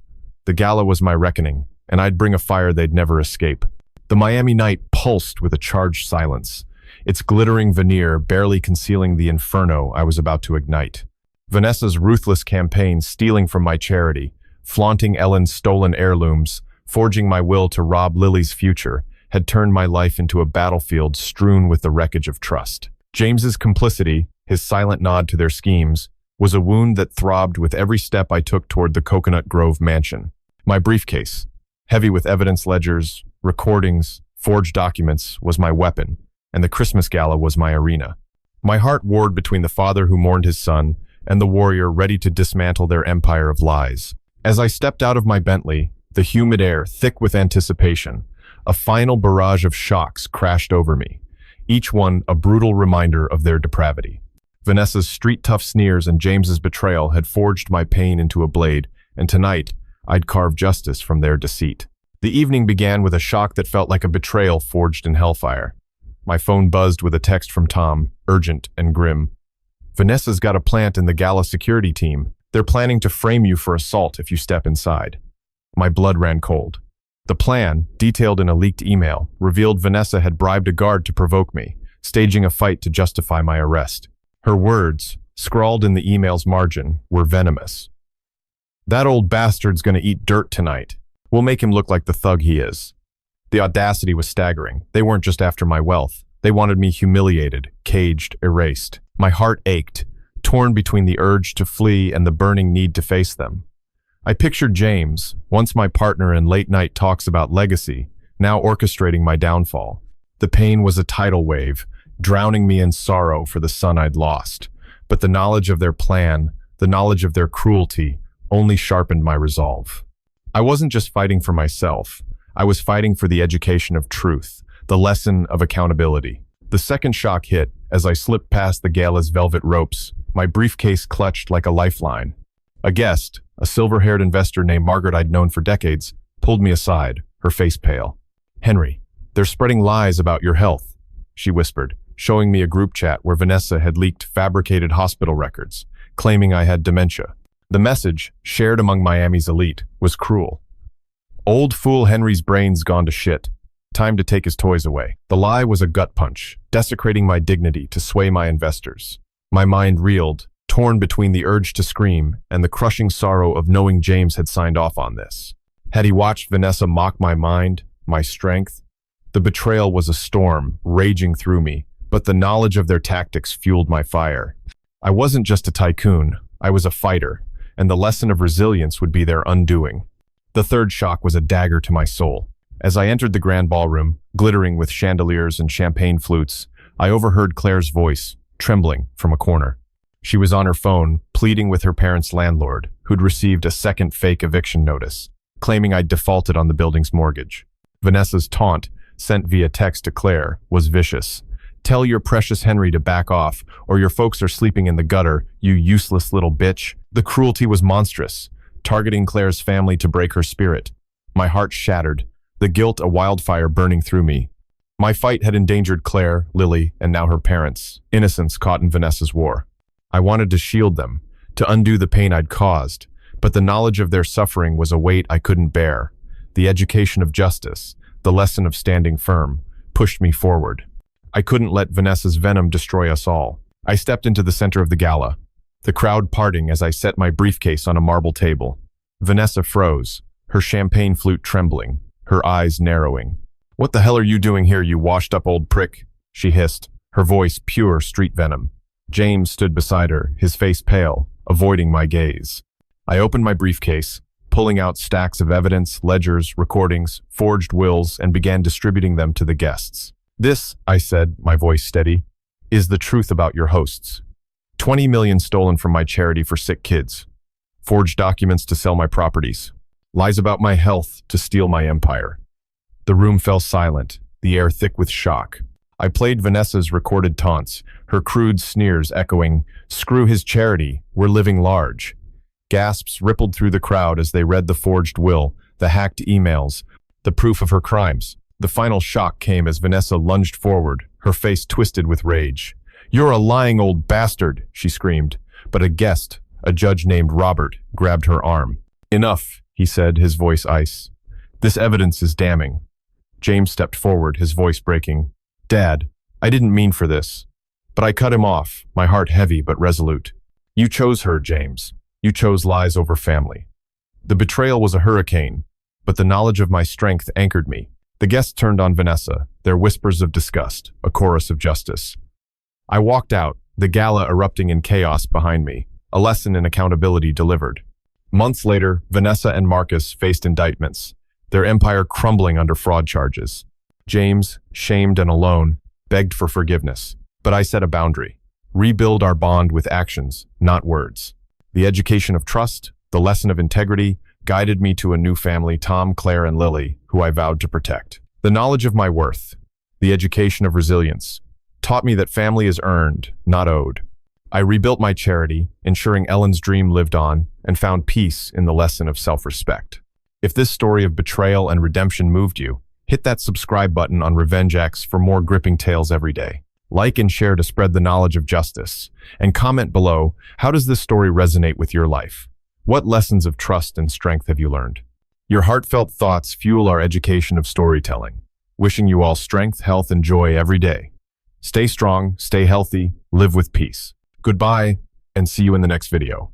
Speaker 1: The gala was my reckoning, and I'd bring a fire they'd never escape. The Miami night pulsed with a charged silence, its glittering veneer barely concealing the inferno I was about to ignite. Vanessa's ruthless campaign stealing from my charity, flaunting Ellen's stolen heirlooms, forging my will to rob Lily's future, had turned my life into a battlefield strewn with the wreckage of trust. James's complicity, his silent nod to their schemes, was a wound that throbbed with every step I took toward the Coconut Grove mansion. My briefcase, heavy with evidence ledgers, recordings, forged documents, was my weapon, and the Christmas gala was my arena. My heart warred between the father who mourned his son and the warrior ready to dismantle their empire of lies. As I stepped out of my Bentley, the humid air thick with anticipation, a final barrage of shocks crashed over me, each one a brutal reminder of their depravity. Vanessa's street-tough sneers and James's betrayal had forged my pain into a blade, and tonight, I'd carve justice from their deceit. The evening began with a shock that felt like a betrayal forged in hellfire. My phone buzzed with a text from Tom, urgent and grim. Vanessa's got a plant in the gala security team. They're planning to frame you for assault if you step inside. My blood ran cold. The plan, detailed in a leaked email, revealed Vanessa had bribed a guard to provoke me, staging a fight to justify my arrest. Her words, scrawled in the email's margin, were venomous. "That old bastard's gonna eat dirt tonight. We'll make him look like the thug he is." The audacity was staggering. They weren't just after my wealth. They wanted me humiliated, caged, erased. My heart ached, torn between the urge to flee and the burning need to face them. I pictured James, once my partner in late-night talks about legacy, now orchestrating my downfall. The pain was a tidal wave, drowning me in sorrow for the son I'd lost. But the knowledge of their plan, the knowledge of their cruelty, only sharpened my resolve. I wasn't just fighting for myself. I was fighting for the education of truth, the lesson of accountability. The second shock hit as I slipped past the gala's velvet ropes, my briefcase clutched like a lifeline. A guest, a silver-haired investor named Margaret I'd known for decades, pulled me aside, her face pale. "Henry, they're spreading lies about your health," she whispered, showing me a group chat where Vanessa had leaked fabricated hospital records, claiming I had dementia. The message, shared among Miami's elite, was cruel. "Old fool Henry's brain's gone to shit. Time to take his toys away." The lie was a gut punch, desecrating my dignity to sway my investors. My mind reeled, torn between the urge to scream and the crushing sorrow of knowing James had signed off on this. Had he watched Vanessa mock my mind, my strength? The betrayal was a storm, raging through me, but the knowledge of their tactics fueled my fire. I wasn't just a tycoon, I was a fighter, and the lesson of resilience would be their undoing. The third shock was a dagger to my soul. As I entered the grand ballroom, glittering with chandeliers and champagne flutes, I overheard Claire's voice, trembling from a corner. She was on her phone, pleading with her parents' landlord, who'd received a second fake eviction notice, claiming I'd defaulted on the building's mortgage. Vanessa's taunt, sent via text to Claire, was vicious. "Tell your precious Henry to back off, or your folks are sleeping in the gutter, you useless little bitch." The cruelty was monstrous, targeting Claire's family to break her spirit. My heart shattered, the guilt a wildfire burning through me. My fight had endangered Claire, Lily, and now her parents, innocents caught in Vanessa's war. I wanted to shield them, to undo the pain I'd caused, but the knowledge of their suffering was a weight I couldn't bear. The education of justice, the lesson of standing firm, pushed me forward. I couldn't let Vanessa's venom destroy us all. I stepped into the center of the gala, the crowd parting as I set my briefcase on a marble table. Vanessa froze, her champagne flute trembling, her eyes narrowing. "What the hell are you doing here, you washed-up old prick?" she hissed, her voice pure street venom. James stood beside her, his face pale, avoiding my gaze. I opened my briefcase, pulling out stacks of evidence, ledgers, recordings, forged wills, and began distributing them to the guests. "This," I said, my voice steady, "is the truth about your hosts. 20 million stolen from my charity for sick kids. Forged documents to sell my properties. Lies about my health to steal my empire." The room fell silent, the air thick with shock. I played Vanessa's recorded taunts, her crude sneers echoing, "Screw his charity, we're living large." Gasps rippled through the crowd as they read the forged will, the hacked emails, the proof of her crimes. The final shock came as Vanessa lunged forward, her face twisted with rage. "You're a lying old bastard," she screamed, but a guest, a judge named Robert, grabbed her arm. "Enough," he said, his voice ice. "This evidence is damning." James stepped forward, his voice breaking. "Dad, I didn't mean for this." But I cut him off, my heart heavy but resolute. "You chose her, James. You chose lies over family." The betrayal was a hurricane, but the knowledge of my strength anchored me. The guests turned on Vanessa, their whispers of disgust, a chorus of justice. I walked out, the gala erupting in chaos behind me, a lesson in accountability delivered. Months later, Vanessa and Marcus faced indictments, their empire crumbling under fraud charges. James, shamed and alone, begged for forgiveness. But I set a boundary. Rebuild our bond with actions, not words. The education of trust, the lesson of integrity, guided me to a new family, Tom, Claire, and Lily, who I vowed to protect. The knowledge of my worth, the education of resilience, taught me that family is earned, not owed. I rebuilt my charity, ensuring Ellen's dream lived on, and found peace in the lesson of self-respect. If this story of betrayal and redemption moved you, hit that subscribe button on RevengeX for more gripping tales every day. Like and share to spread the knowledge of justice. And comment below, how does this story resonate with your life? What lessons of trust and strength have you learned? Your heartfelt thoughts fuel our education of storytelling. Wishing you all strength, health, and joy every day. Stay strong, stay healthy, live with peace. Goodbye, and see you in the next video.